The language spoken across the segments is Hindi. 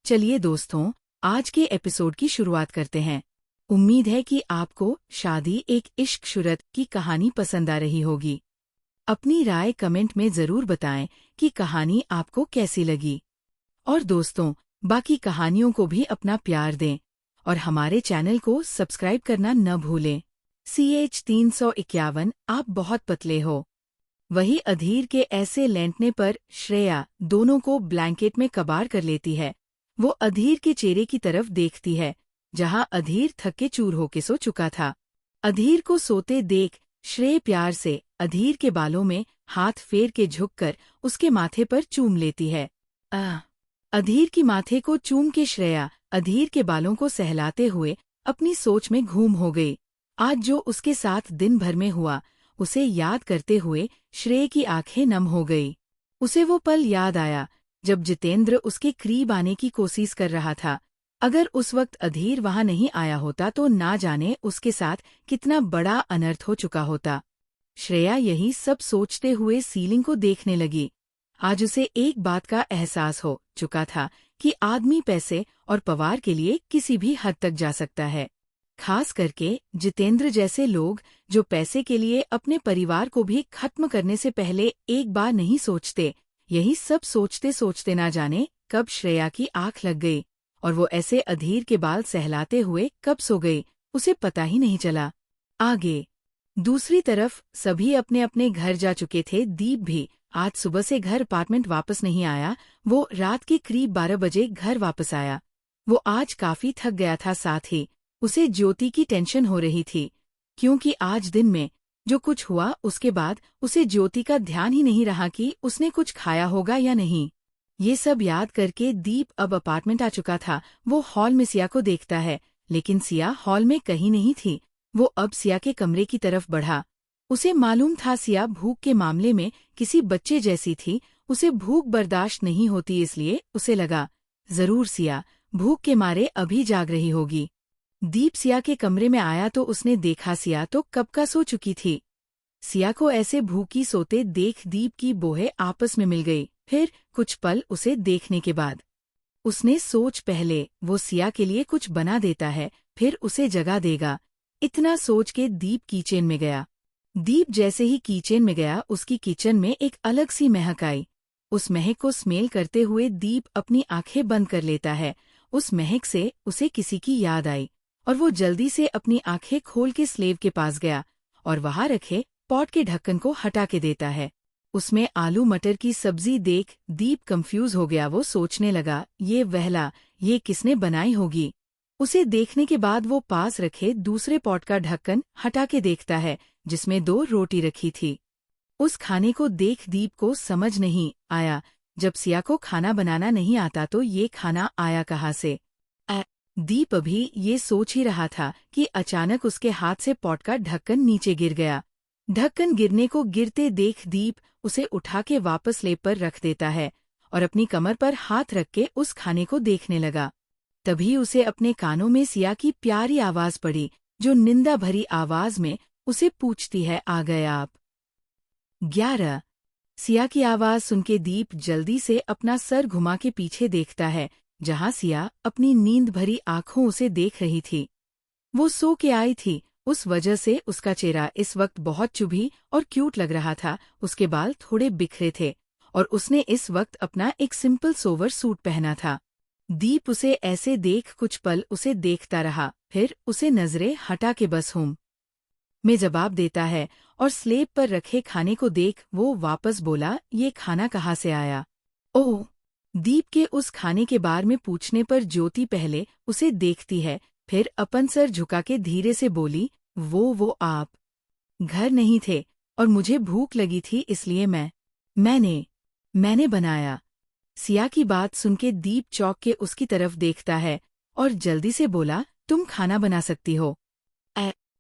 चलिए दोस्तों, आज के एपिसोड की शुरुआत करते हैं। उम्मीद है कि आपको शादी एक इश्क शुरत की कहानी पसंद आ रही होगी। अपनी राय कमेंट में जरूर बताएं कि कहानी आपको कैसी लगी। और दोस्तों, बाकी कहानियों को भी अपना प्यार दें और हमारे चैनल को सब्सक्राइब करना न भूलें। CH 351 आप बहुत पतले हो। वही अधीर के ऐसे लेंटने पर श्रेया दोनों को ब्लैंकेट में कबाड़ कर लेती है। वो अधीर के चेहरे की तरफ देखती है, जहां अधीर थके चूर होके सो चुका था। अधीर को सोते देख श्रेय प्यार से अधीर के बालों में हाथ फेर के झुककर उसके माथे पर चूम लेती है। अधीर की माथे को चूम के श्रेया अधीर के बालों को सहलाते हुए अपनी सोच में घूम हो गई। आज जो उसके साथ दिन भर में हुआ, उसे याद करते हुए श्रेय की आंखें नम हो गई। उसे वो पल याद आया जब जितेंद्र उसके करीब आने की कोशिश कर रहा था। अगर उस वक्त अधीर वहां नहीं आया होता तो ना जाने उसके साथ कितना बड़ा अनर्थ हो चुका होता। श्रेया यही सब सोचते हुए सीलिंग को देखने लगी। आज उसे एक बात का एहसास हो चुका था कि आदमी पैसे और पवार के लिए किसी भी हद तक जा सकता है। खास करके जितेंद्र जैसे लोग जो पैसे के लिए अपने परिवार को भी खत्म करने से पहले एक बार नहीं सोचते। यही सब सोचते सोचते ना जाने कब श्रेया की आंख लग गई और वो ऐसे अधीर के बाल सहलाते हुए कब सो गई, उसे पता ही नहीं चला। आगे दूसरी तरफ सभी अपने अपने घर जा चुके थे। दीप भी आज सुबह से घर अपार्टमेंट वापस नहीं आया। वो रात के करीब 12 बजे घर वापस आया। वो आज काफी थक गया था, साथ ही उसे ज्योति की टेंशन हो रही थी, क्योंकि आज दिन में जो कुछ हुआ उसके बाद उसे ज्योति का ध्यान ही नहीं रहा कि उसने कुछ खाया होगा या नहीं। ये सब याद करके दीप अब अपार्टमेंट आ चुका था। वो हॉल में सिया को देखता है, लेकिन सिया हॉल में कहीं नहीं थी। वो अब सिया के कमरे की तरफ बढ़ा। उसे मालूम था सिया भूख के मामले में किसी बच्चे जैसी थी। उसे भूख बर्दाश्त नहीं होती, इसलिए उसे लगा जरूर सिया भूख के मारे अभी जाग रही होगी। दीप सिया के कमरे में आया तो उसने देखा सिया तो कब का सो चुकी थी। सिया को ऐसे भूखी सोते देख दीप की बोहें आपस में मिल गई। फिर कुछ पल उसे देखने के बाद उसने सोच, पहले वो सिया के लिए कुछ बना देता है, फिर उसे जगा देगा। इतना सोच के दीप किचन में गया। दीप जैसे ही किचन में गया, उसकी किचन में एक अलग सी महक आई। उस महक को स्मेल करते हुए दीप अपनी आंखें बंद कर लेता है। उस महक से उसे किसी की याद आई और वो जल्दी से अपनी आंखें खोल के स्लेव के पास गया और वहां रखे पॉट के ढक्कन को हटा के देता है। उसमें आलू मटर की सब्जी देख दीप कंफ्यूज हो गया। वो सोचने लगा, ये वहला ये किसने बनाई होगी। उसे देखने के बाद वो पास रखे दूसरे पॉट का ढक्कन हटा के देखता है, जिसमें 2 रोटी रखी थी। उस खाने को देख दीप को समझ नहीं आया, जब सिया को खाना बनाना नहीं आता तो ये खाना आया कहाँ से। दीप अभी ये सोच ही रहा था कि अचानक उसके हाथ से पॉट का ढक्कन नीचे गिर गया। ढक्कन गिरने को गिरते देख दीप उसे उठा के वापस स्लेब पर रख देता है और अपनी कमर पर हाथ रख के उस खाने को देखने लगा। तभी उसे अपने कानों में सिया की प्यारी आवाज पड़ी, जो निंदा भरी आवाज में उसे पूछती है, आ गए आप? 11। सिया की आवाज सुनके दीप जल्दी से अपना सर घुमा के पीछे देखता है, जहां सिया अपनी नींद भरी आंखों उसे देख रही थी। वो सो के आई थी, उस वजह से उसका चेहरा इस वक्त बहुत चुभी और क्यूट लग रहा था। उसके बाल थोड़े बिखरे थे और उसने इस वक्त अपना एक सिंपल सोवर सूट पहना था। दीप उसे ऐसे देख कुछ पल उसे देखता रहा, फिर उसे नजरें हटा के बस हूं में जवाब देता है और स्लेब पर रखे खाने को देख वो वापस बोला, ये खाना कहाँ से आया? ओह! दीप के उस खाने के बारे में पूछने पर ज्योति पहले उसे देखती है, फिर अपन सर झुका के धीरे से बोली, वो आप घर नहीं थे और मुझे भूख लगी थी, इसलिए मैंने बनाया। सिया की बात सुनके दीप चौंक के उसकी तरफ देखता है और जल्दी से बोला, तुम खाना बना सकती हो?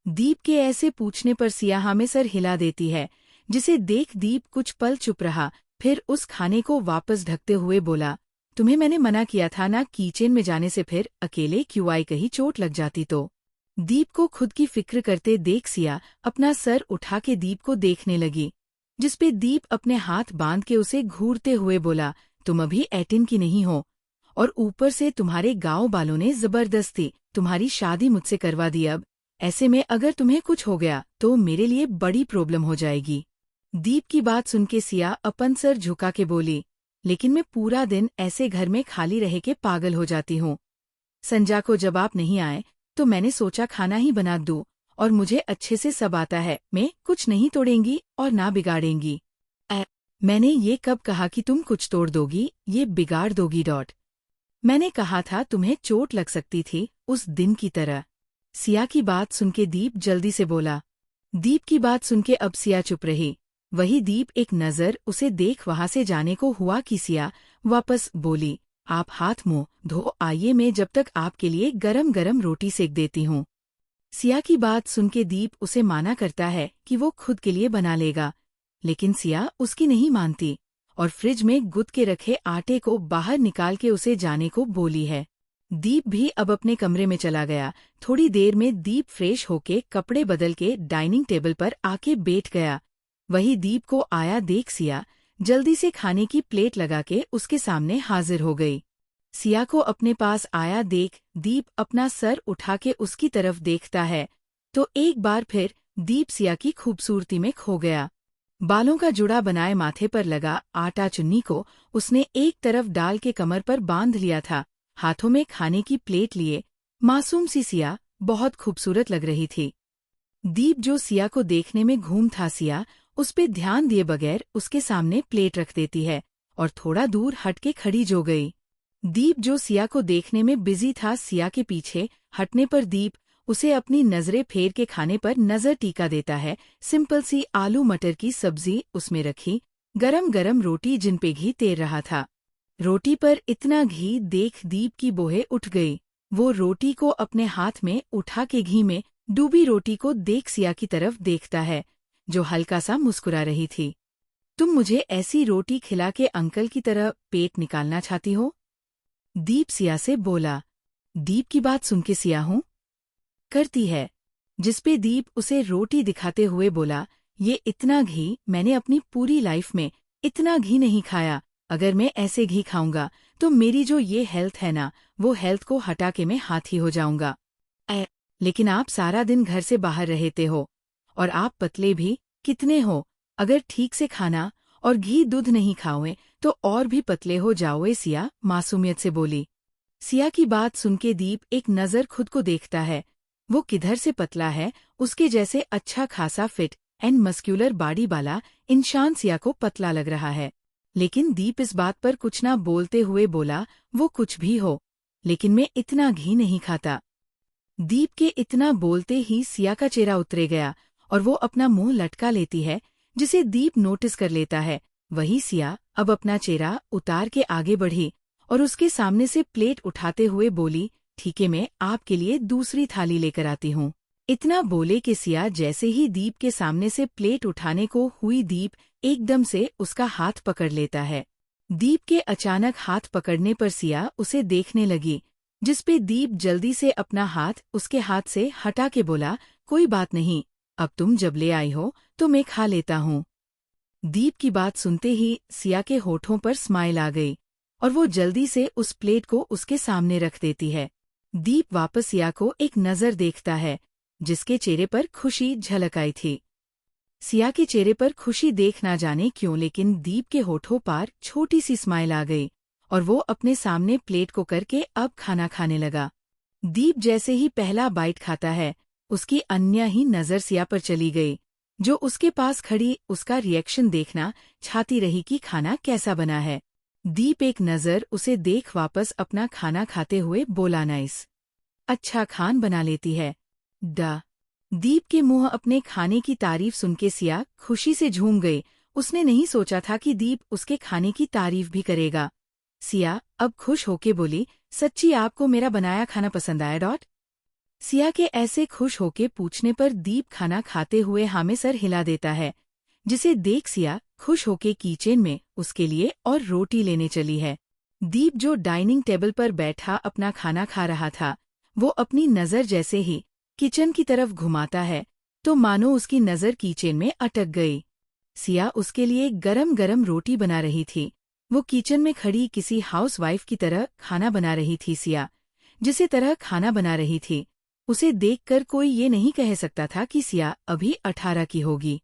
दीप के ऐसे पूछने पर सिया हाँ में सर हिला देती है, जिसे देख दीप कुछ पल चुप रहा, फिर उस खाने को वापस ढकते हुए बोला, तुम्हें मैंने मना किया था ना किचन में जाने से, फिर अकेले क्यों आई, कहीं चोट लग जाती तो। दीप को खुद की फिक्र करते देख सिया अपना सर उठा के दीप को देखने लगी, जिसपे दीप अपने हाथ बांध के उसे घूरते हुए बोला, तुम अभी 18 की नहीं हो और ऊपर से तुम्हारे गांव वालों ने जबरदस्ती तुम्हारी शादी मुझसे करवा दी। अब ऐसे में अगर तुम्हें कुछ हो गया तो मेरे लिए बड़ी प्रॉब्लम हो जाएगी। दीप की बात सुन के सिया अपन सर झुका के बोली, लेकिन मैं पूरा दिन ऐसे घर में खाली रह के पागल हो जाती हूँ। संजा को जब आप नहीं आए तो मैंने सोचा खाना ही बना दूं, और मुझे अच्छे से सब आता है। मैं कुछ नहीं तोड़ेंगी और ना बिगाड़ेंगी। मैंने ये कब कहा कि तुम कुछ तोड़ दोगी, ये बिगाड़ दोगी? मैंने कहा था तुम्हें चोट लग सकती थी उस दिन की तरह। सिया की बात सुन के दीप जल्दी से बोला। दीप की बात सुन के अब सिया चुप रही। वही दीप एक नज़र उसे देख वहां से जाने को हुआ कि सिया वापस बोली, आप हाथ मुंह धो आइए, मैं जब तक आपके लिए गरम गरम रोटी सेक देती हूँ। सिया की बात सुन के दीप उसे माना करता है कि वो खुद के लिए बना लेगा, लेकिन सिया उसकी नहीं मानती और फ्रिज में गुद के रखे आटे को बाहर निकाल के उसे जाने को बोली है। दीप भी अब अपने कमरे में चला गया। थोड़ी देर में दीप फ्रेश होके कपड़े बदल के डाइनिंग टेबल पर आके बैठ गया। वही दीप को आया देख सिया जल्दी से खाने की प्लेट लगा के उसके सामने हाजिर हो गई। सिया को अपने पास आया देख दीप अपना सर उठा के उसकी तरफ देखता है तो एक बार फिर दीप सिया की खूबसूरती में खो गया। बालों का जुड़ा बनाए माथे पर लगा आटा चुन्नी को उसने एक तरफ डाल के कमर पर बांध लिया था। हाथों में खाने की प्लेट लिए मासूम सी सिया बहुत खूबसूरत लग रही थी। दीप जो सिया को देखने में घूम था, सिया उस पे ध्यान दिए बगैर उसके सामने प्लेट रख देती है और थोड़ा दूर हट के खड़ी जो गई। दीप जो सिया को देखने में बिजी था, सिया के पीछे हटने पर दीप उसे अपनी नजरें फेर के खाने पर नजर टीका देता है। सिंपल सी आलू मटर की सब्जी उसमें रखी, गरम गरम रोटी जिन पे घी तैर रहा था। रोटी पर इतना घी देख दीप की बोहे उठ गई। वो रोटी को अपने हाथ में उठा के घी में डूबी रोटी को देख सिया की तरफ देखता है जो हल्का सा मुस्कुरा रही थी। तुम मुझे ऐसी रोटी खिला के अंकल की तरह पेट निकालना चाहती हो? दीप सिया से बोला। दीप की बात सुन के सिया हूँ करती है, जिसपे दीप उसे रोटी दिखाते हुए बोला, ये इतना घी मैंने अपनी पूरी लाइफ में इतना घी नहीं खाया। अगर मैं ऐसे घी खाऊंगा तो मेरी जो ये हेल्थ है ना, वो हेल्थ को हटा के मैं हाथी हो जाऊंगा। लेकिन आप सारा दिन घर से बाहर रहते हो और आप पतले भी कितने हो। अगर ठीक से खाना और घी दूध नहीं खाओगे तो और भी पतले हो जाओगे, सिया मासूमियत से बोली। सिया की बात सुन के दीप एक नज़र खुद को देखता है। वो किधर से पतला है, उसके जैसे अच्छा खासा फिट एंड मस्क्यूलर बॉडी वाला इंसान सिया को पतला लग रहा है। लेकिन दीप इस बात पर कुछ ना बोलते हुए बोला, वो कुछ भी हो लेकिन मैं इतना घी नहीं खाता। दीप के इतना बोलते ही सिया का चेहरा उतरे गया और वो अपना मुंह लटका लेती है, जिसे दीप नोटिस कर लेता है। वही सिया अब अपना चेहरा उतार के आगे बढ़ी और उसके सामने से प्लेट उठाते हुए बोली, ठीक है, मैं आपके लिए दूसरी थाली लेकर आती हूँ। इतना बोले कि सिया जैसे ही दीप के सामने से प्लेट उठाने को हुई, दीप एकदम से उसका हाथ पकड़ लेता है। दीप के अचानक हाथ पकड़ने पर सिया उसे देखने लगी, जिसपे दीप जल्दी से अपना हाथ उसके हाथ से हटा के बोला, कोई बात नहीं, अब तुम जब ले आई हो तो मैं खा लेता हूँ। दीप की बात सुनते ही सिया के होठों पर स्माइल आ गई और वो जल्दी से उस प्लेट को उसके सामने रख देती है। दीप वापस सिया को एक नज़र देखता है, जिसके चेहरे पर खुशी झलक आई थी। सिया के चेहरे पर खुशी देख ना जाने क्यों, लेकिन दीप के होठों पर छोटी सी स्माइल आ गई और वो अपने सामने प्लेट को करके अब खाना खाने लगा। दीप जैसे ही पहला बाइट खाता है, उसकी अन्य ही नज़र सिया पर चली गई, जो उसके पास खड़ी उसका रिएक्शन देखना चाहती रही कि खाना कैसा बना है। दीप एक नज़र उसे देख वापस अपना खाना खाते हुए बोला, नाइस, अच्छा खान बना लेती है। दीप के मुंह अपने खाने की तारीफ सुन के सिया खुशी से झूम गई। उसने नहीं सोचा था कि दीप उसके खाने की तारीफ भी करेगा। सिया अब खुश होके बोली, सच्ची आपको मेरा बनाया खाना पसंद आया? सिया के ऐसे खुश होके पूछने पर दीप खाना खाते हुए हाँ में सर हिला देता है, जिसे देख सिया खुश होके किचन में उसके लिए और रोटी लेने चली है। दीप जो डाइनिंग टेबल पर बैठा अपना खाना खा रहा था, वो अपनी नज़र जैसे ही किचन की तरफ घुमाता है तो मानो उसकी नज़र किचन में अटक गई। सिया उसके लिए गरम गरम रोटी बना रही थी। वो किचन में खड़ी किसी हाउसवाइफ की तरह खाना बना रही थी। सिया जिसे तरह खाना बना रही थी, उसे देखकर कोई ये नहीं कह सकता था कि सिया अभी 18 की होगी।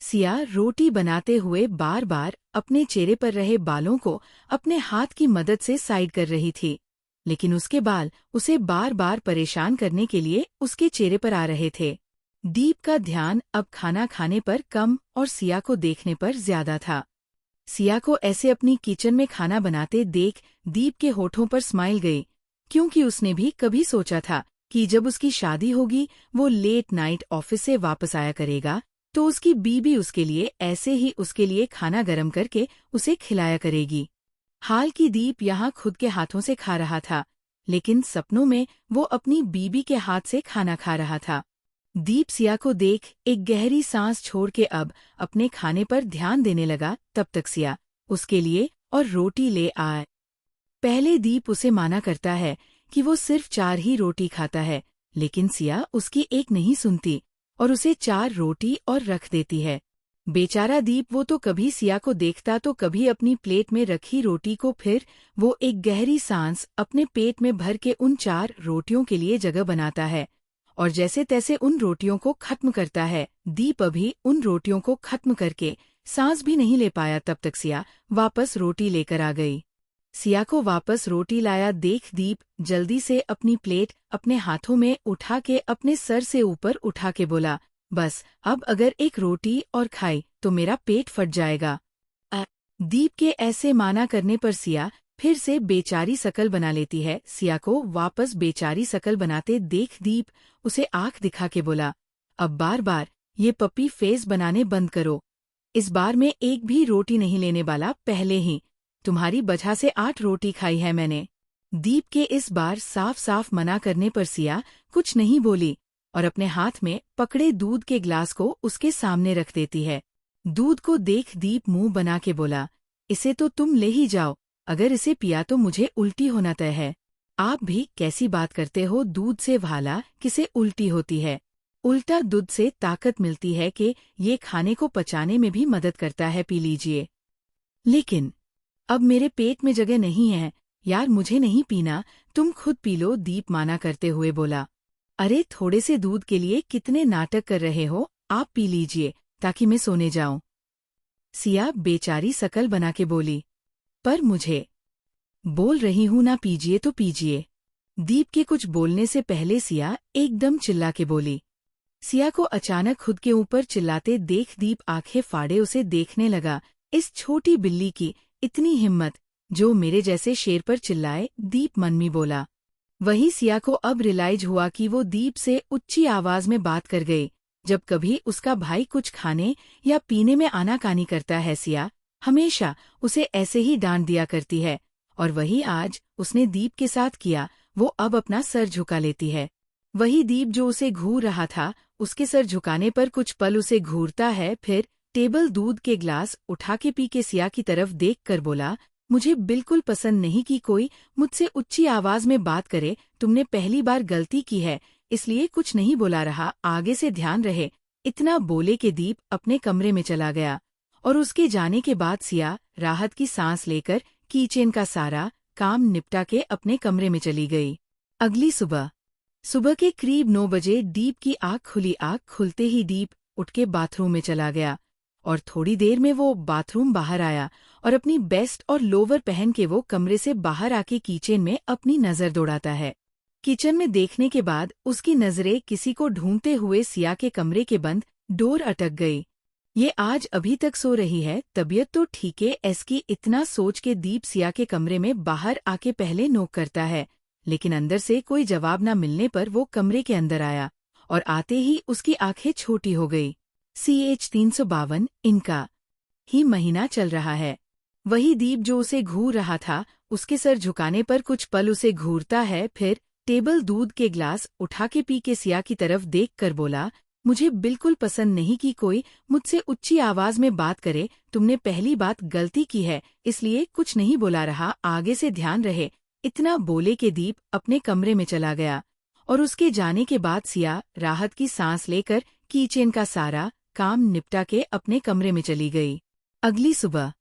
सिया रोटी बनाते हुए बार बार अपने चेहरे पर रहे बालों को अपने हाथ की मदद से साइड कर रही थी, लेकिन उसके बाल उसे बार बार परेशान करने के लिए उसके चेहरे पर आ रहे थे। दीप का ध्यान अब खाना खाने पर कम और सिया को देखने पर ज्यादा था। सिया को ऐसे अपनी किचन में खाना बनाते देख दीप के होठों पर स्माइल गई, क्योंकि उसने भी कभी सोचा था कि जब उसकी शादी होगी वो लेट नाइट ऑफिस से वापस आया करेगा तो उसकी बीबी उसके लिए ऐसे ही उसके लिए खाना गरम करके उसे खिलाया करेगी। हाल की दीप यहाँ खुद के हाथों से खा रहा था, लेकिन सपनों में वो अपनी बीबी के हाथ से खाना खा रहा था। दीप सिया को देख एक गहरी सांस छोड़ के अब अपने खाने पर ध्यान देने लगा। तब तक सिया उसके लिए और रोटी ले आए। पहले दीप उसे माना करता है कि वो सिर्फ 4 ही रोटी खाता है, लेकिन सिया उसकी एक नहीं सुनती और उसे 4 रोटी और रख देती है। बेचारा दीप, वो तो कभी सिया को देखता तो कभी अपनी प्लेट में रखी रोटी को, फिर वो एक गहरी सांस अपने पेट में भर के उन 4 रोटियों के लिए जगह बनाता है और जैसे तैसे उन रोटियों को खत्म करता है। दीप अभी उन रोटियों को खत्म करके सांस भी नहीं ले पाया, तब तक सिया वापस रोटी लेकर आ गई। सिया को वापस रोटी लाया देख दीप जल्दी से अपनी प्लेट अपने हाथों में उठा के अपने सर से ऊपर उठा के बोला, बस अब अगर एक रोटी और खाई तो मेरा पेट फट जाएगा। दीप के ऐसे माना करने पर सिया फिर से बेचारी शकल बना लेती है। सिया को वापस बेचारी शकल बनाते देख दीप उसे आंख दिखा के बोला, अब बार बार ये पपी फेस बनाने बंद करो। इस बार मैं एक भी रोटी नहीं लेने वाला, पहले ही तुम्हारी वजह से 8 रोटी खाई है मैंने। दीप के इस बार साफ साफ मना करने पर सिया कुछ नहीं बोली और अपने हाथ में पकड़े दूध के ग्लास को उसके सामने रख देती है। दूध को देख दीप मुंह बना के बोला, इसे तो तुम ले ही जाओ, अगर इसे पिया तो मुझे उल्टी होना तय है। आप भी कैसी बात करते हो, दूध से भाला किसे उल्टी होती है। उल्टा दूध से ताकत मिलती है कि ये खाने को पचाने में भी मदद करता है, पी लीजिए। लेकिन अब मेरे पेट में जगह नहीं है यार, मुझे नहीं पीना, तुम खुद पी लो, दीप माना करते हुए बोला। अरे थोड़े से दूध के लिए कितने नाटक कर रहे हो, आप पी लीजिए ताकि मैं सोने जाऊं। सिया बेचारी शकल बना के बोली, पर मुझे बोल रही हूं ना, पीजिए तो पीजिए। दीप के कुछ बोलने से पहले सिया एकदम चिल्ला के बोली। सिया को अचानक खुद के ऊपर चिल्लाते देख दीप आंखें फाड़े उसे देखने लगा। इस छोटी बिल्ली की इतनी हिम्मत, जो मेरे जैसे शेर पर चिल्लाए, दीप मन में बोला। वही सिया को अब रियलाइज हुआ कि वो दीप से ऊंची आवाज में बात कर गई। जब कभी उसका भाई कुछ खाने या पीने में आनाकानी करता है, सिया हमेशा उसे ऐसे ही डांट दिया करती है, और वही आज उसने दीप के साथ किया। वो अब अपना सर झुका लेती है। वही दीप जो उसे घूर रहा था, उसके सर झुकाने पर कुछ पल उसे घूरता है, फिर टेबल दूध के ग्लास उठा के पी के सिया की तरफ देख कर बोला, मुझे बिल्कुल पसंद नहीं कि कोई मुझसे ऊंची आवाज में बात करे। तुमने पहली बार गलती की है, इसलिए कुछ नहीं बोला रहा, आगे से ध्यान रहे। इतना बोले के दीप अपने कमरे में चला गया और उसके जाने के बाद सिया राहत की सांस लेकर किचन का सारा काम निपटा के अपने कमरे में चली गई। अगली सुबह के करीब 9 बजे दीप की आँख खुली। आँख खुलते ही दीप उठ के बाथरूम में चला गया और थोड़ी देर में वो बाथरूम बाहर आया और अपनी बेस्ट और लोवर पहन के वो कमरे से बाहर आके किचन में अपनी नजर दौड़ाता है। किचन में देखने के बाद उसकी नजरें किसी को ढूंढते हुए सिया के कमरे के बंद डोर अटक गई। ये आज अभी तक सो रही है, तबीयत तो ठीक है इसकी, इतना सोच के दीप सिया के कमरे में बाहर आके पहले नॉक करता है, लेकिन अंदर से कोई जवाब न मिलने पर वो कमरे के अंदर आया और आते ही उसकी आंखें छोटी हो गई। CH 352 इनका ही महीना चल रहा है। वही दीप जो उसे घूर रहा था, उसके सर झुकाने पर कुछ पल उसे घूरता है, फिर टेबल दूध के ग्लास उठा के पी के सिया की तरफ देख कर बोला, मुझे बिल्कुल पसंद नहीं कि कोई मुझसे ऊंची आवाज में बात करे। तुमने पहली बात गलती की है, इसलिए कुछ नहीं बोला रहा, आगे से ध्यान रहे। इतना बोले के दीप अपने कमरे में चला गया और उसके जाने के बाद सिया राहत की सांस लेकर किचन का सारा काम निपटा के अपने कमरे में चली गई। अगली सुबह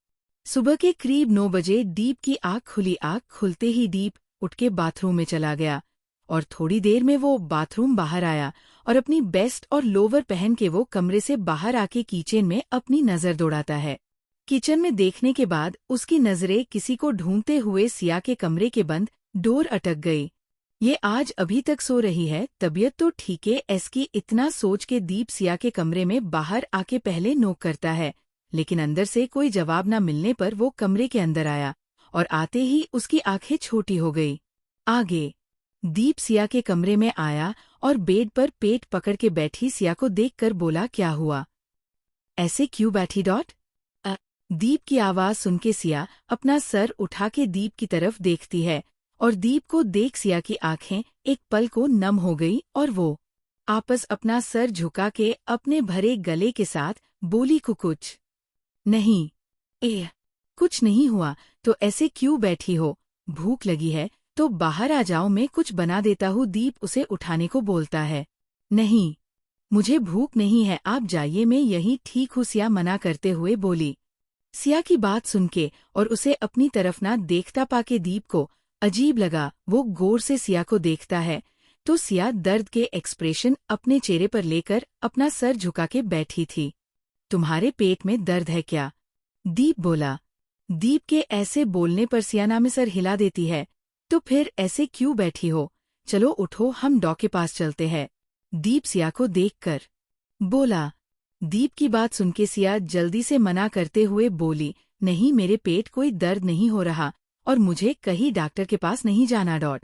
सुबह के करीब 9 बजे दीप की आँख खुली। आँख खुलते ही दीप उठ के बाथरूम में चला गया और थोड़ी देर में वो बाथरूम बाहर आया और अपनी बेस्ट और लोवर पहन के वो कमरे से बाहर आके किचन में अपनी नज़र दौड़ाता है। किचन में देखने के बाद उसकी नज़रें किसी को ढूंढते हुए सिया के कमरे के बंद डोर अटक गई। ये आज अभी तक सो रही है, तबीयत तो ठीक है इसकी। इतना सोच के दीप सिया के कमरे में बाहर आके पहले नोक करता है, लेकिन अंदर से कोई जवाब न मिलने पर वो कमरे के अंदर आया और आते ही उसकी आंखें छोटी हो गई। आगे दीप सिया के कमरे में आया और बेड पर पेट पकड़ के बैठी सिया को देखकर बोला, क्या हुआ, ऐसे क्यों बैठी? दीप की आवाज सुन के सिया अपना सर उठा के दीप की तरफ देखती है और दीप को देख सिया की आंखें एक पल को नम हो गई और वो आपस अपना सर झुका के अपने भरे गले के साथ बोली, कुछ नहीं। कुछ नहीं हुआ तो ऐसे क्यों बैठी हो? भूख लगी है तो बाहर आ जाओ, मैं कुछ बना देता हूँ। दीप उसे उठाने को बोलता है। नहीं, मुझे भूख नहीं है, आप जाइए, मैं यहीं ठीक हूँ, सिया मना करते हुए बोली। सिया की बात सुन के और उसे अपनी तरफ ना देखता पाके दीप को अजीब लगा। वो गौर से सिया को देखता है तो सिया दर्द के एक्सप्रेशन अपने चेहरे पर लेकर अपना सर झुका के बैठी थी। तुम्हारे पेट में दर्द है क्या? दीप बोला। दीप के ऐसे बोलने पर सिया ना में सर हिला देती है। तो फिर ऐसे क्यों बैठी हो? चलो उठो, हम डॉक्टर के पास चलते हैं, दीप सिया को देखकर बोला। दीप की बात सुन के सिया जल्दी से मना करते हुए बोली, नहीं, मेरे पेट कोई दर्द नहीं हो रहा और मुझे कहीं डॉक्टर के पास नहीं जाना।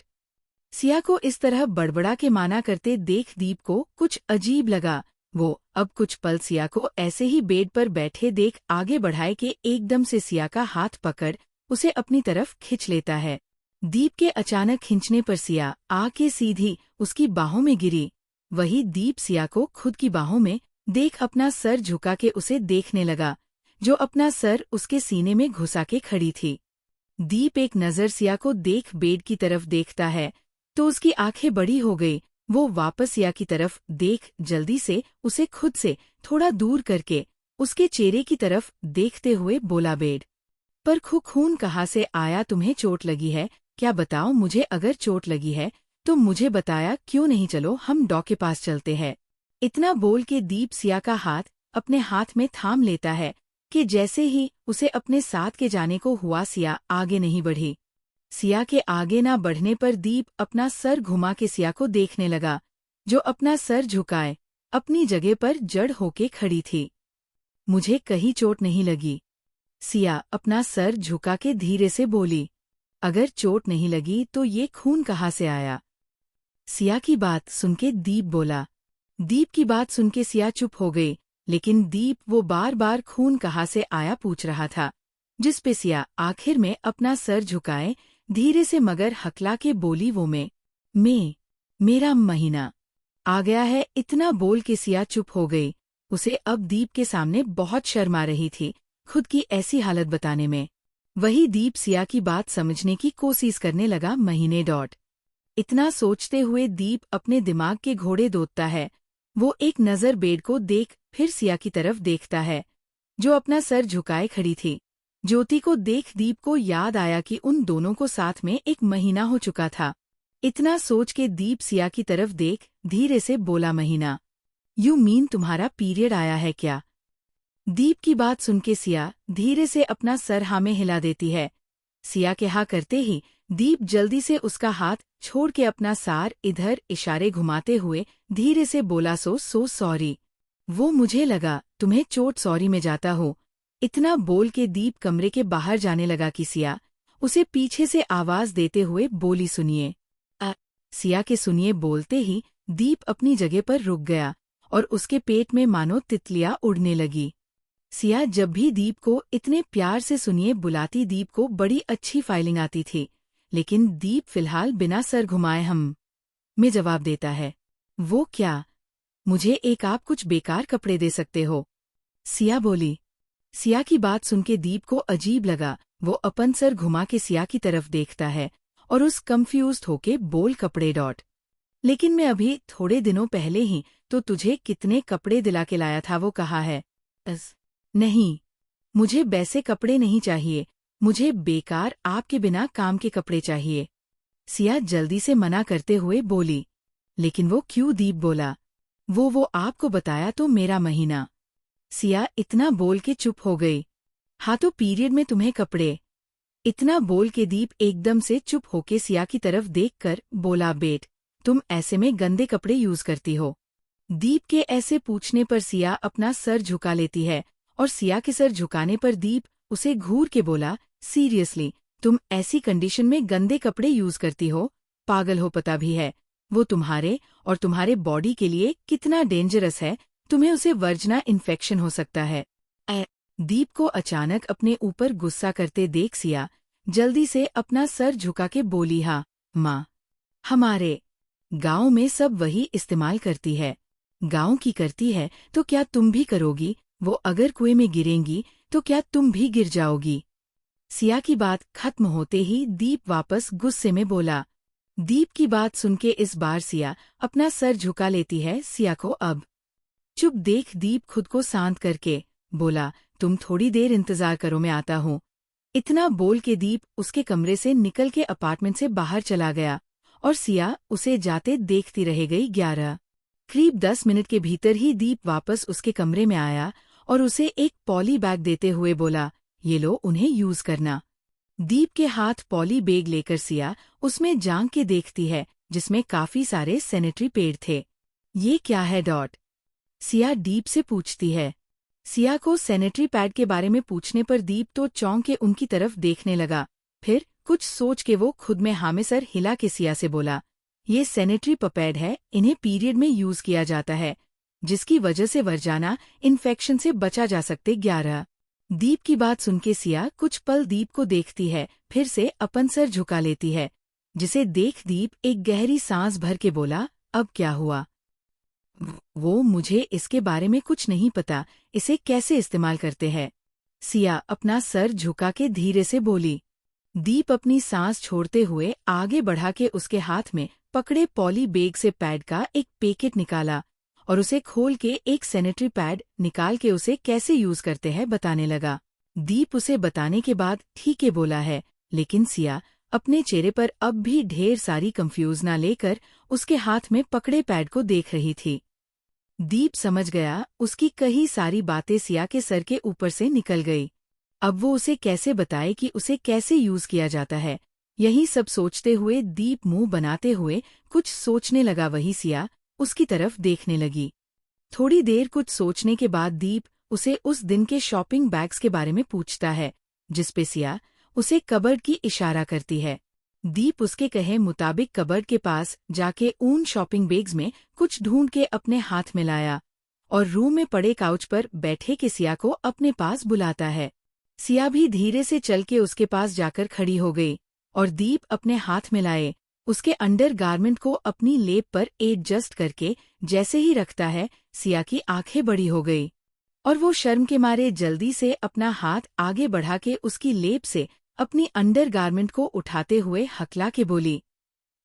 सिया को इस तरह बड़बड़ा के माना करते देख दीप को कुछ अजीब लगा। वो अब कुछ पल सिया को ऐसे ही बेड पर बैठे देख आगे बढ़ाए के एकदम से सिया का हाथ पकड़ उसे अपनी तरफ खिंच लेता है। दीप के अचानक खींचने पर सिया आके सीधी उसकी बाहों में गिरी। वही दीप सिया को खुद की बाहों में देख अपना सर झुका के उसे देखने लगा, जो अपना सर उसके सीने में घुसा के खड़ी थी। दीप एक नज़र सिया को देख बेड की तरफ देखता है तो उसकी आंखें बड़ी हो गई। वो वापस सिया की तरफ देख जल्दी से उसे खुद से थोड़ा दूर करके उसके चेहरे की तरफ देखते हुए बोला, बेड पर खून कहाँ से आया? तुम्हें चोट लगी है क्या? बताओ मुझे, अगर चोट लगी है तो मुझे बताया क्यों नहीं? चलो हम डॉक्टर के पास चलते हैं। इतना बोल के दीप सिया का हाथ अपने हाथ में थाम लेता है कि जैसे ही उसे अपने साथ के जाने को हुआ सिया आगे नहीं बढ़ी। सिया के आगे ना बढ़ने पर दीप अपना सर घुमा के सिया को देखने लगा, जो अपना सर झुकाए अपनी जगह पर जड़ होके खड़ी थी। मुझे कहीं चोट नहीं लगी, सिया अपना सर झुका के धीरे से बोली। अगर चोट नहीं लगी तो ये खून कहाँ से आया? सिया की बात सुन के दीप बोला। दीप की बात सुन के सिया चुप हो गई, लेकिन दीप वो बार बार खून कहाँ से आया पूछ रहा था, जिस पे सिया आखिर में अपना सर झुकाए धीरे से मगर हकला के बोली, वो मेरा महीना आ गया है। इतना बोल के सिया चुप हो गई। उसे अब दीप के सामने बहुत शर्म आ रही थी खुद की ऐसी हालत बताने में। वही दीप सिया की बात समझने की कोशिश करने लगा। महीने डॉट इतना सोचते हुए दीप अपने दिमाग के घोड़े दोतता है। वो एक नज़र बेड को देख फिर सिया की तरफ देखता है, जो अपना सर झुकाए खड़ी थी। ज्योति को देख दीप को याद आया कि उन दोनों को साथ में एक महीना हो चुका था। इतना सोच के दीप सिया की तरफ देख धीरे से बोला, महीना? यू मीन तुम्हारा पीरियड आया है क्या? दीप की बात सुन के सिया धीरे से अपना सर हाँ में हिला देती है। सिया के हाँ करते ही दीप जल्दी से उसका हाथ छोड़ के अपना सार इधर इशारे घुमाते हुए धीरे से बोला, सो सॉरी, वो मुझे लगा तुम्हें चोट, सॉरी मैं जाता हूँ। इतना बोल के दीप कमरे के बाहर जाने लगा कि सिया उसे पीछे से आवाज देते हुए बोली, सुनिए। सिया के सुनिए बोलते ही दीप अपनी जगह पर रुक गया और उसके पेट में मानो तितलियां उड़ने लगी। सिया जब भी दीप को इतने प्यार से सुनिए बुलाती, दीप को बड़ी अच्छी फाइलिंग आती थी, लेकिन दीप फिलहाल बिना सर घुमाए में जवाब देता है। वो क्या? मुझे एक आप कुछ बेकार कपड़े दे सकते हो? सिया बोली। सिया की बात सुन के दीप को अजीब लगा। वो अपन सर घुमा के सिया की तरफ देखता है और उस कंफ्यूज्ड होके बोल, कपड़े डॉट लेकिन मैं अभी थोड़े दिनों पहले ही तो तुझे कितने कपड़े दिला के लाया था, वो कहा है? नहीं, मुझे वैसे कपड़े नहीं चाहिए, मुझे बेकार आपके बिना काम के कपड़े चाहिए। सिया जल्दी से मना करते हुए बोली। लेकिन वो क्यों? दीप बोला। वो आपको बताया तो मेरा महीना। सिया इतना बोल के चुप हो गई। हाँ तो पीरियड में तुम्हें कपड़े। इतना बोल के दीप एकदम से चुप होके सिया की तरफ देखकर बोला, बेट तुम ऐसे में गंदे कपड़े यूज करती हो। दीप के ऐसे पूछने पर सिया अपना सर झुका लेती है और सिया के सर झुकाने पर दीप उसे घूर के बोला, सीरियसली तुम ऐसी कंडीशन में गंदे कपड़े यूज करती हो? पागल हो, पता भी है वो तुम्हारे और तुम्हारे बॉडी के लिए कितना डेंजरस है, तुम्हें उसे वर्जना इन्फेक्शन हो सकता है। दीप को अचानक अपने ऊपर गुस्सा करते देख सिया जल्दी से अपना सर झुका के बोली, हाँ माँ, हमारे गांव में सब वही इस्तेमाल करती है। गांव की करती है तो क्या तुम भी करोगी? वो अगर कुएं में गिरेंगी तो क्या तुम भी गिर जाओगी? सिया की बात खत्म होते ही दीप वापस गुस्से में बोला। दीप की बात सुनके इस बार सिया अपना सर झुका लेती है सिया को अब चुप देख दीप खुद को शांत करके बोला, तुम थोड़ी देर इंतजार करो, मैं आता हूँ। इतना बोल के दीप उसके कमरे से निकल के अपार्टमेंट से बाहर चला गया और सिया उसे जाते देखती रह गई। 10 मिनट के भीतर ही दीप वापस उसके कमरे में आया और उसे एक पॉली बैग देते हुए बोला, ये लो, उन्हें यूज करना। दीप के हाथ पॉली बैग लेकर सिया उसमें झांक के देखती है जिसमें काफी सारे सैनिटरी पैड थे। ये क्या है? सिया दीप से पूछती है। सिया को सैनिटरी पैड के बारे में पूछने पर दीप तो चौंक के उनकी तरफ देखने लगा। फिर कुछ सोच के वो खुद में हाँ में सर हिला के सिया से बोला, ये सैनिटरी पैड है, इन्हें पीरियड में यूज किया जाता है, जिसकी वजह से वर्जाना इन्फेक्शन से बचा जा सकते। दीप की बात सुनके सिया कुछ पल दीप को देखती है, फिर से अपन सर झुका लेती है, जिसे देख दीप एक गहरी सांस भर के बोला, अब क्या हुआ? वो मुझे इसके बारे में कुछ नहीं पता, इसे कैसे इस्तेमाल करते हैं? सिया अपना सर झुका के धीरे से बोली। दीप अपनी सांस छोड़ते हुए आगे बढ़ा के उसके हाथ में पकड़े पॉली बैग से पैड का एक पैकेट निकाला और उसे खोल के एक सैनिटरी पैड निकाल के उसे कैसे यूज करते हैं बताने लगा। दीप उसे बताने के बाद ठीक है बोला है, लेकिन सिया अपने चेहरे पर अब भी ढेर सारी कंफ्यूज ना लेकर उसके हाथ में पकड़े पैड को देख रही थी। दीप समझ गया उसकी कई सारी बातें सिया के सर के ऊपर से निकल गई। अब वो उसे कैसे बताए कि उसे कैसे यूज किया जाता है? यही सब सोचते हुए दीप मुंह बनाते हुए कुछ सोचने लगा। वही सिया उसकी तरफ देखने लगी। थोड़ी देर कुछ सोचने के बाद दीप उसे उस दिन के शॉपिंग बैग्स के बारे में पूछता है, जिसपे सिया उसे कबर्ड की इशारा करती है। दीप उसके कहे मुताबिक कबर्ड के पास जाके उन शॉपिंग बैग्स में कुछ ढूंढ के अपने हाथ में लाया और रूम में पड़े काउच पर बैठे के सिया को अपने पास बुलाता है। सिया भी धीरे से चल के उसके पास जाकर खड़ी हो गई और दीप अपने हाथ में लाए उसके अंडर गारमेंट को अपनी लेप पर एडजस्ट करके जैसे ही रखता है, सिया की आंखें बड़ी हो गई और वो शर्म के मारे जल्दी से अपना हाथ आगे बढ़ा के उसकी लेप से अपनी अंडर गारमेंट को उठाते हुए हकला के बोली,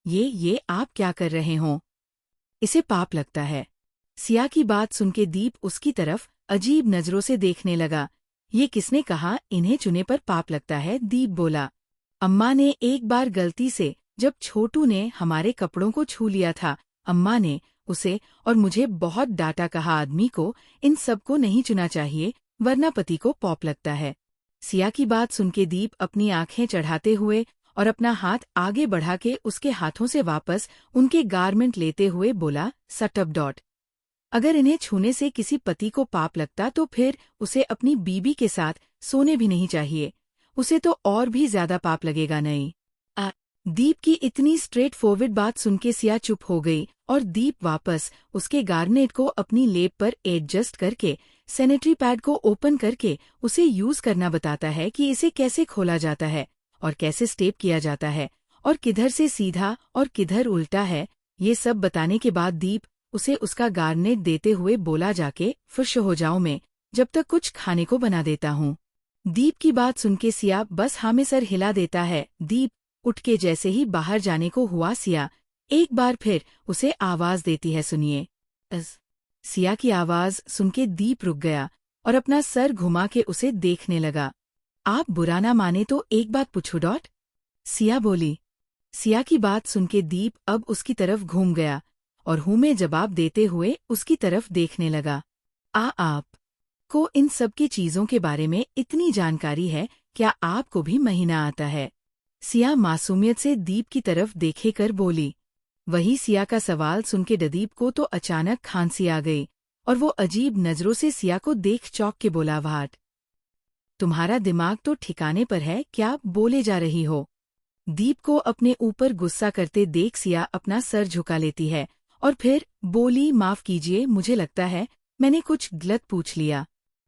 ये आप क्या कर रहे हो? इसे पाप लगता है। सिया की बात सुनके दीप उसकी तरफ अजीब नजरों से देखने लगा। ये किसने कहा इन्हें चुने पर पाप लगता है? दीप बोला, अम्मा ने एक बार गलती से जब छोटू ने हमारे कपड़ों को छू लिया था, अम्मा ने उसे और मुझे बहुत डांटा, कहा आदमी को इन सब को नहीं चुना चाहिए वरना पति को पाप लगता है। सिया की बात सुनके दीप अपनी आंखें चढ़ाते हुए और अपना हाथ आगे बढ़ा के उसके हाथों से वापस उनके गारमेंट लेते हुए बोला, सटअप। अगर इन्हें छूने से किसी पति को पाप लगता तो फिर उसे अपनी बीबी के साथ सोने भी नहीं चाहिए, उसे तो और भी ज्यादा पाप लगेगा नहीं। दीप की इतनी स्ट्रेट फॉरवर्ड बात सुनके सिया चुप हो गई और दीप वापस उसके गारनेट को अपनी लेप पर एडजस्ट करके सैनिटरी पैड को ओपन करके उसे यूज करना बताता है कि इसे कैसे खोला जाता है और कैसे स्टेप किया जाता है और किधर से सीधा और किधर उल्टा है। ये सब बताने के बाद दीप उसे उसका गारनेट देते हुए बोला, जाके फुर्श हो जाओ, मैं जब तक कुछ खाने को बना देता हूँ। दीप की बात सुनके सिया बस हाँ में सर हिला देता है। दीप उठ के जैसे ही बाहर जाने को हुआ, सिया एक बार फिर उसे आवाज देती है, सुनिए। सिया की आवाज सुनके दीप रुक गया और अपना सर घुमा के उसे देखने लगा। आप बुरा ना माने तो एक बात पूछूं डॉट? सिया बोली। सिया की बात सुन के दीप अब उसकी तरफ घूम गया और हूँ में जवाब देते हुए उसकी तरफ देखने लगा। आप को इन सब की चीजों के बारे में इतनी जानकारी है, क्या आपको भी महीना आता है? सिया मासूमियत से दीप की तरफ देखे कर बोली। वही सिया का सवाल सुन के दीप को तो अचानक खांसी आ गई और वो अजीब नजरों से सिया को देख चौंक के बोला, वाट, तुम्हारा दिमाग तो ठिकाने पर है क्या, बोले जा रही हो? दीप को अपने ऊपर गुस्सा करते देख सिया अपना सर झुका लेती है और फिर बोली, माफ कीजिए, मुझे लगता है मैंने कुछ गलत पूछ लिया।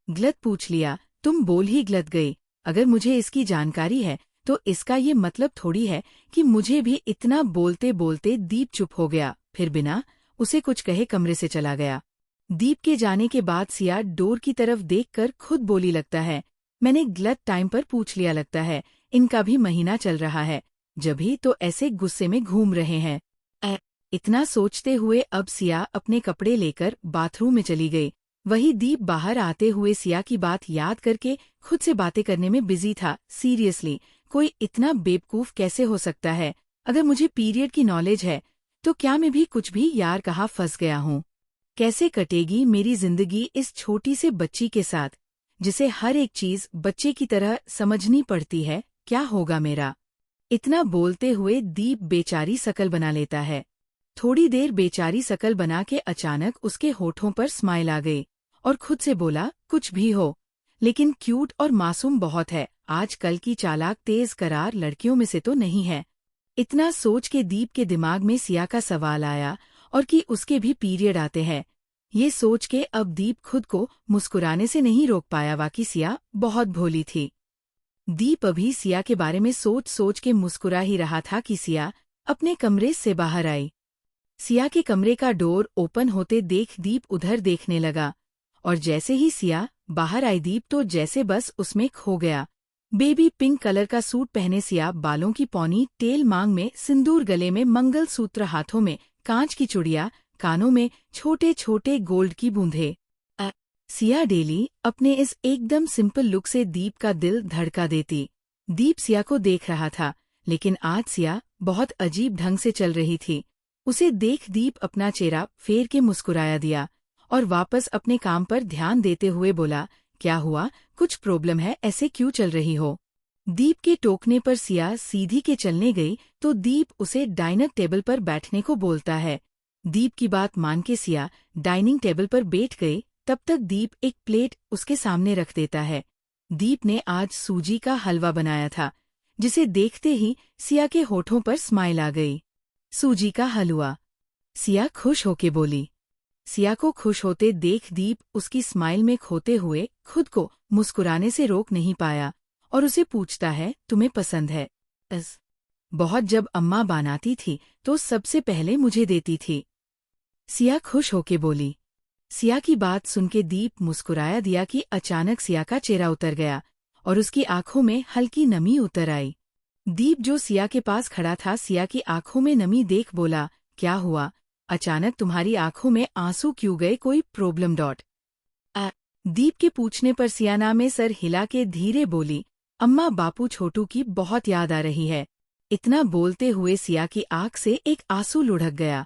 गलत पूछ लिया? तुम बोल ही गलत गई। अगर मुझे इसकी जानकारी है तो इसका ये मतलब थोड़ी है कि मुझे भी। इतना बोलते बोलते दीप चुप हो गया, फिर बिना उसे कुछ कहे कमरे से चला गया। दीप के जाने के बाद सिया डोर की तरफ देखकर खुद बोली, लगता है मैंने गलत टाइम पर पूछ लिया, लगता है इनका भी महीना चल रहा है, जभी तो ऐसे गुस्से में घूम रहे हैं। इतना सोचते हुए अब सिया अपने कपड़े लेकर बाथरूम में चली गई। वही दीप बाहर आते हुए सिया की बात याद करके खुद से बातें करने में बिजी था। सीरियसली, कोई इतना बेवकूफ कैसे हो सकता है? अगर मुझे पीरियड की नॉलेज है तो क्या मैं भी कुछ भी यार कहाँ फंस गया हूँ? कैसे कटेगी मेरी जिंदगी इस छोटी से बच्ची के साथ, जिसे हर एक चीज बच्चे की तरह समझनी पड़ती है? क्या होगा मेरा? इतना बोलते हुए दीप बेचारी शकल बना लेता है। थोड़ी देर बेचारी शकल बना के अचानक उसके होठों पर स्माइल आ गई और खुद से बोला, कुछ भी हो लेकिन क्यूट और मासूम बहुत है। आजकल की चालाक तेज करार लड़कियों में से तो नहीं है। इतना सोच के दीप के दिमाग में सिया का सवाल आया और कि उसके भी पीरियड आते हैं। ये सोच के अब दीप खुद को मुस्कुराने से नहीं रोक पाया, वाकई सिया बहुत भोली थी। दीप अभी सिया के बारे में सोच सोच के मुस्कुरा ही रहा था कि सिया अपने कमरे से बाहर आई। सिया के कमरे का डोर ओपन होते देख दीप उधर देखने लगा और जैसे ही सिया बाहर आई दीप तो जैसे बस उसमें खो गया। बेबी पिंक कलर का सूट पहने सिया, बालों की पौनी टेल, मांग में सिंदूर, गले में मंगलसूत्र, हाथों में कांच की चूड़ियां, कानों में छोटे छोटे गोल्ड की बूंदें। सिया डेली अपने इस एकदम सिंपल लुक से दीप का दिल धड़का देती। दीप सिया को देख रहा था लेकिन आज सिया बहुत अजीब ढंग से चल रही थी। उसे देख दीप अपना चेहरा फेर के मुस्कुराया दिया और वापस अपने काम पर ध्यान देते हुए बोला, क्या हुआ, कुछ प्रॉब्लम है, ऐसे क्यों चल रही हो? दीप के टोकने पर सिया सीधी के चलने गई तो दीप उसे डाइनिंग टेबल पर बैठने को बोलता है। दीप की बात मान के सिया डाइनिंग टेबल पर बैठ गई। तब तक दीप एक प्लेट उसके सामने रख देता है। दीप ने आज सूजी का हलवा बनाया था, जिसे देखते ही सिया के होठों पर स्माइल आ गई। सूजी का हलवा? सिया खुश होके बोली। सिया को खुश होते देख दीप उसकी स्माइल में खोते हुए खुद को मुस्कुराने से रोक नहीं पाया और उसे पूछता है, तुम्हें पसंद है? बहुत, जब अम्मा बनाती थी तो सबसे पहले मुझे देती थी। सिया खुश होके बोली। सिया की बात सुन के दीप मुस्कुराया दिया कि अचानक सिया का चेहरा उतर गया और उसकी आंखों में हल्की नमी उतर आई। दीप जो सिया के पास खड़ा था सिया की आंखों में नमी देख बोला, क्या हुआ, अचानक तुम्हारी आंखों में आंसू क्यों गए, कोई प्रॉब्लम? डॉट दीप के पूछने पर सियाना में सर हिला के धीरे बोली, अम्मा बापू छोटू की बहुत याद आ रही है। इतना बोलते हुए सिया की आंख से एक आंसू लुढ़क गया।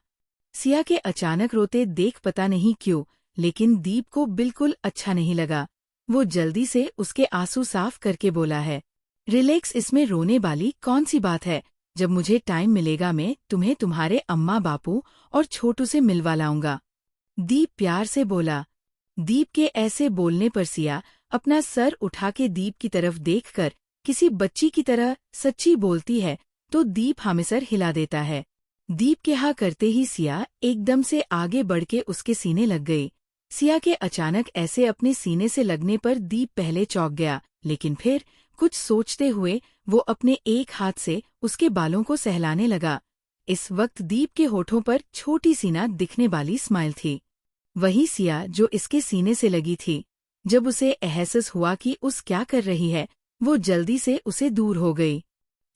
सिया के अचानक रोते देख पता नहीं क्यों लेकिन दीप को बिल्कुल अच्छा नहीं लगा। वो जल्दी से उसके आंसू साफ करके बोला है, रिलैक्स, इसमें रोने वाली कौन सी बात है, जब मुझे टाइम मिलेगा मैं तुम्हें तुम्हारे अम्मा बापू और छोटू से मिलवा लाऊंगा। दीप प्यार से बोला। दीप के ऐसे बोलने पर सिया अपना सर उठा के दीप की तरफ देखकर किसी बच्ची की तरह सच्ची बोलती है तो दीप हमेशा हिला देता है। दीप के हाँ करते ही सिया एकदम से आगे बढ़ के उसके सीने लग गई। सिया के अचानक ऐसे अपने सीने से लगने पर दीप पहले चौंक गया लेकिन फिर कुछ सोचते हुए वो अपने एक हाथ से उसके बालों को सहलाने लगा। इस वक्त दीप के होठों पर छोटी सी ना दिखने वाली स्माइल थी, वही सिया जो इसके सीने से लगी थी। जब उसे एहसास हुआ कि उस क्या कर रही है वो जल्दी से उसे दूर हो गई।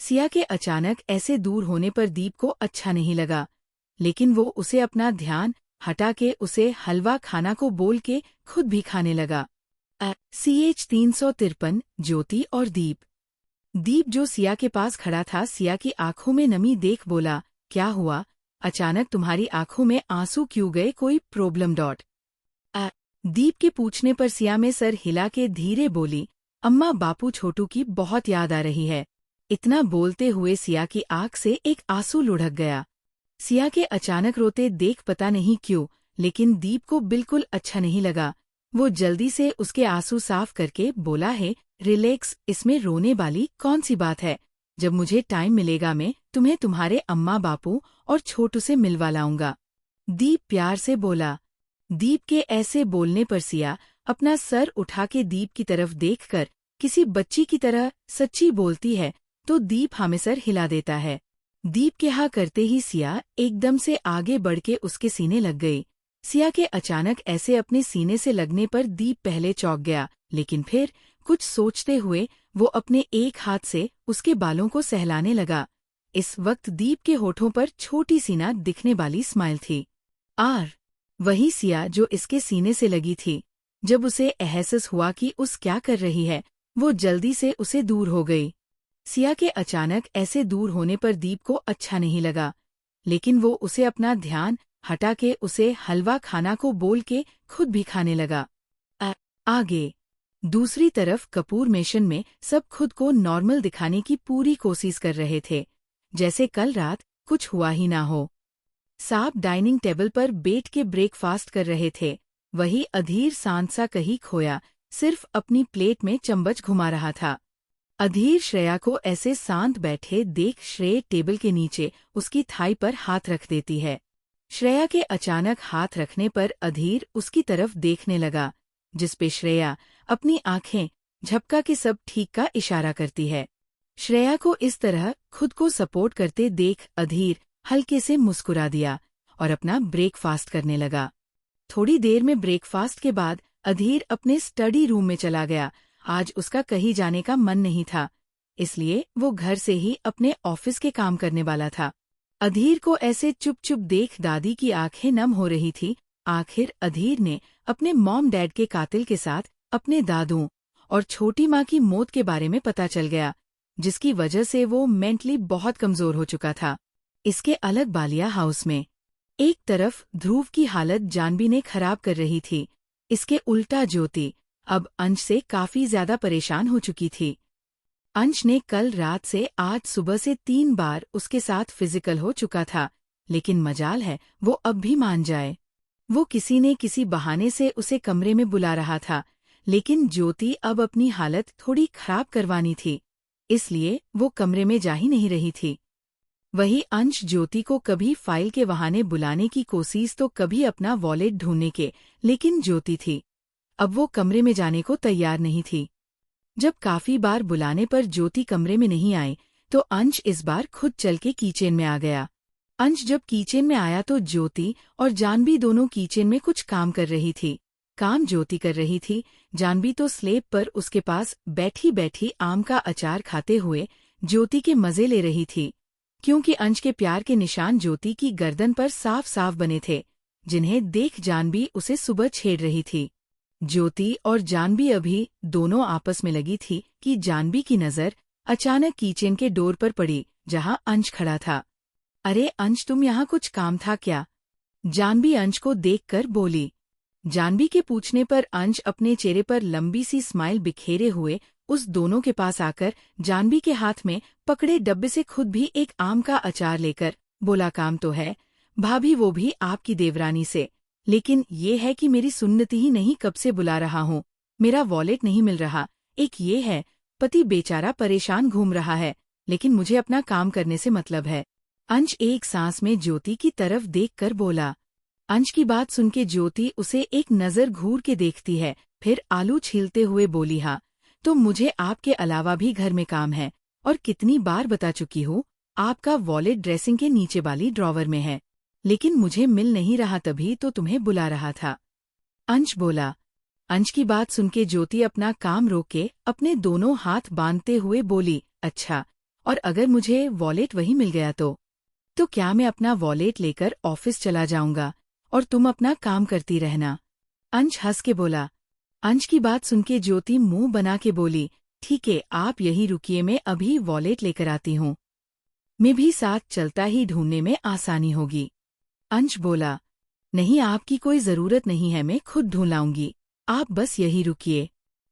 सिया के अचानक ऐसे दूर होने पर दीप को अच्छा नहीं लगा लेकिन वो उसे अपना ध्यान हटा के उसे हलवा खाना को बोल के खुद भी खाने लगा। CH 353 ज्योति और दीप। दीप जो सिया के पास खड़ा था, सिया की आंखों में नमी देख बोला, क्या हुआ? अचानक तुम्हारी आंखों में आंसू क्यों गए? कोई प्रॉब्लम? दीप के पूछने पर सिया में सर हिला के धीरे बोली, अम्मा बापू छोटू की बहुत याद आ रही है। इतना बोलते हुए सिया की आंख से एक आंसू लुढ़क गया। सिया के अचानक रोते देख पता नहीं क्यों, लेकिन दीप को बिल्कुल अच्छा नहीं लगा। वो जल्दी से उसके आंसू साफ करके बोला है, रिलैक्स, इसमें रोने वाली कौन सी बात है? जब मुझे टाइम मिलेगा मैं तुम्हें तुम्हारे अम्मा बापू और छोटू से मिलवा लाऊंगा। दीप प्यार से बोला। दीप के ऐसे बोलने पर सिया अपना सर उठा के दीप की तरफ देखकर किसी बच्ची की तरह सच्ची बोलती है तो दीप हाँ में सर हिला देता है। दीप के हाँ करते ही सिया एकदम से आगे बढ़ के उसके सीने लग गई। सिया के अचानक ऐसे अपने सीने से लगने पर दीप पहले चौंक गया, लेकिन फिर कुछ सोचते हुए वो अपने एक हाथ से उसके बालों को सहलाने लगा। इस वक्त दीप के होठों पर छोटी सी ना दिखने वाली स्माइल थी। वही सिया जो इसके सीने से लगी थी। जब उसे एहसास हुआ कि उस क्या कर रही है, वो जल्दी से उसे दूर हो गई। सिया के अचानक ऐसे दूर होने पर दीप को अच्छा नहीं लगा, लेकिन वो उसे अपना ध्यान हटा के उसे हलवा खाना को बोल के खुद भी खाने लगा। आगे दूसरी तरफ कपूर मेंशन में सब खुद को नॉर्मल दिखाने की पूरी कोशिश कर रहे थे, जैसे कल रात कुछ हुआ ही ना हो। साहब डाइनिंग टेबल पर बैठ के ब्रेकफास्ट कर रहे थे। वही अधीर शांत सा कहीं खोया सिर्फ अपनी प्लेट में चम्मच घुमा रहा था। अधीर श्रेया को ऐसे शांत बैठे देख श्रेय टेबल के नीचे उसकी थाई पर हाथ रख देती है। श्रेया के अचानक हाथ रखने पर अधीर उसकी तरफ देखने लगा, जिसपे श्रेया अपनी आंखें झपका के सब ठीक का इशारा करती है। श्रेया को इस तरह खुद को सपोर्ट करते देख अधीर हल्के से मुस्कुरा दिया और अपना ब्रेकफास्ट करने लगा। थोड़ी देर में ब्रेकफास्ट के बाद अधीर अपने स्टडी रूम में चला गया। आज उसका कहीं जाने का मन नहीं था, इसलिए वो घर से ही अपने ऑफिस के काम करने वाला था। अधीर को ऐसे चुप चुप देख दादी की आंखें नम हो रही थी। आखिर अधीर ने अपने मॉम डैड के कातिल के साथ अपने दादू और छोटी माँ की मौत के बारे में पता चल गया, जिसकी वजह से वो मेंटली बहुत कमजोर हो चुका था। इसके अलग बालिया हाउस में एक तरफ ध्रुव की हालत जानवी ने खराब कर रही थी, इसके उल्टा ज्योति अब अंश से काफी ज्यादा परेशान हो चुकी थी। अंश ने कल रात से आज सुबह से 3 बार उसके साथ फिजिकल हो चुका था, लेकिन मजाल है वो अब भी मान जाए। वो किसी न किसी बहाने से उसे कमरे में बुला रहा था, लेकिन ज्योति अब अपनी हालत थोड़ी खराब करवानी थी, इसलिए वो कमरे में जा ही नहीं रही थी। वही अंश ज्योति को कभी फाइल के बहाने बुलाने की कोशिश तो कभी अपना वॉलेट ढूंढने के, लेकिन ज्योति थी अब वो कमरे में जाने को तैयार नहीं थी। जब काफी बार बुलाने पर ज्योति कमरे में नहीं आई तो अंश इस बार खुद चल के किचन में आ गया। अंश जब किचन में आया तो ज्योति और जानवी दोनों किचन में कुछ काम कर रही थी। काम ज्योति कर रही थी, जानवी तो स्लेब पर उसके पास बैठी बैठी आम का अचार खाते हुए ज्योति के मजे ले रही थी, क्योंकि अंश के प्यार के निशान ज्योति की गर्दन पर साफ साफ बने थे, जिन्हें देख जानवी उसे सुबह छेड़ रही थी। ज्योति और जानवी अभी दोनों आपस में लगी थी कि जानवी की नजर अचानक किचन के डोर पर पड़ी, जहां अंश खड़ा था। अरे अंश, तुम यहाँ कुछ काम था क्या? जानवी अंश को देखकर बोली। जानवी के पूछने पर अंश अपने चेहरे पर लंबी सी स्माइल बिखेरे हुए उस दोनों के पास आकर जानवी के हाथ में पकड़े डब्बे से खुद भी एक आम का अचार लेकर बोला, काम तो है भाभी, वो भी आपकी देवरानी से, लेकिन ये है कि मेरी सुन्नति ही नहीं कब से बुला रहा हूँ, मेरा वॉलेट नहीं मिल रहा। एक ये है पति बेचारा परेशान घूम रहा है, लेकिन मुझे अपना काम करने से मतलब है। अंश एक सांस में ज्योति की तरफ देखकर बोला। अंश की बात सुन के ज्योति उसे एक नजर घूर के देखती है, फिर आलू छीलते हुए बोली, हाँ तो मुझे आपके अलावा भी घर में काम है, और कितनी बार बता चुकी हूँ, आपका वॉलेट ड्रेसिंग के नीचे वाली ड्रॉवर में है, लेकिन मुझे मिल नहीं रहा, तभी तो तुम्हें बुला रहा था। अंश बोला। अंश की बात सुन के ज्योति अपना काम रोक के अपने दोनों हाथ बांधते हुए बोली, अच्छा, और अगर मुझे वॉलेट वही मिल गया तो क्या मैं अपना वॉलेट लेकर ऑफिस चला जाऊंगा और तुम अपना काम करती रहना? अंश हंस के बोला, अंश की बात सुनके ज्योति मुंह बना के बोली, ठीक है, आप यहीं रुकिए, मैं अभी वॉलेट लेकर आती हूँ। मैं भी साथ चलता ही ढूंढने में आसानी होगी। अंश बोला, नहीं, आपकी कोई जरूरत नहीं है, मैं खुद ढूंढ लाऊंगी, आप बस यहीं रुकिए।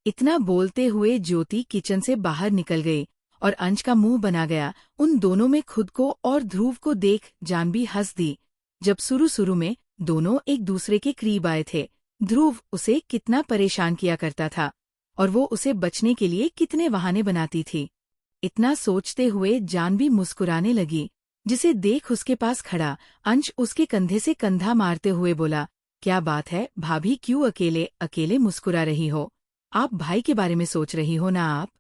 इतना बोलते हुए ज्योति किचन से बाहर निकल गई और अंश का मुंह बना गया। उन दोनों में खुद को और ध्रुव को देख जानवी हंस दी। जब शुरू में दोनों एक दूसरे के करीब आए थे, ध्रुव उसे कितना परेशान किया करता था और वो उसे बचने के लिए कितने बहाने बनाती थी। इतना सोचते हुए जानवी मुस्कुराने लगी, जिसे देख उसके पास खड़ा अंश उसके कंधे से कंधा मारते हुए बोला, क्या बात है भाभी, क्यों अकेले अकेले मुस्कुरा रही हो? आप भाई के बारे में सोच रही हो ना आप?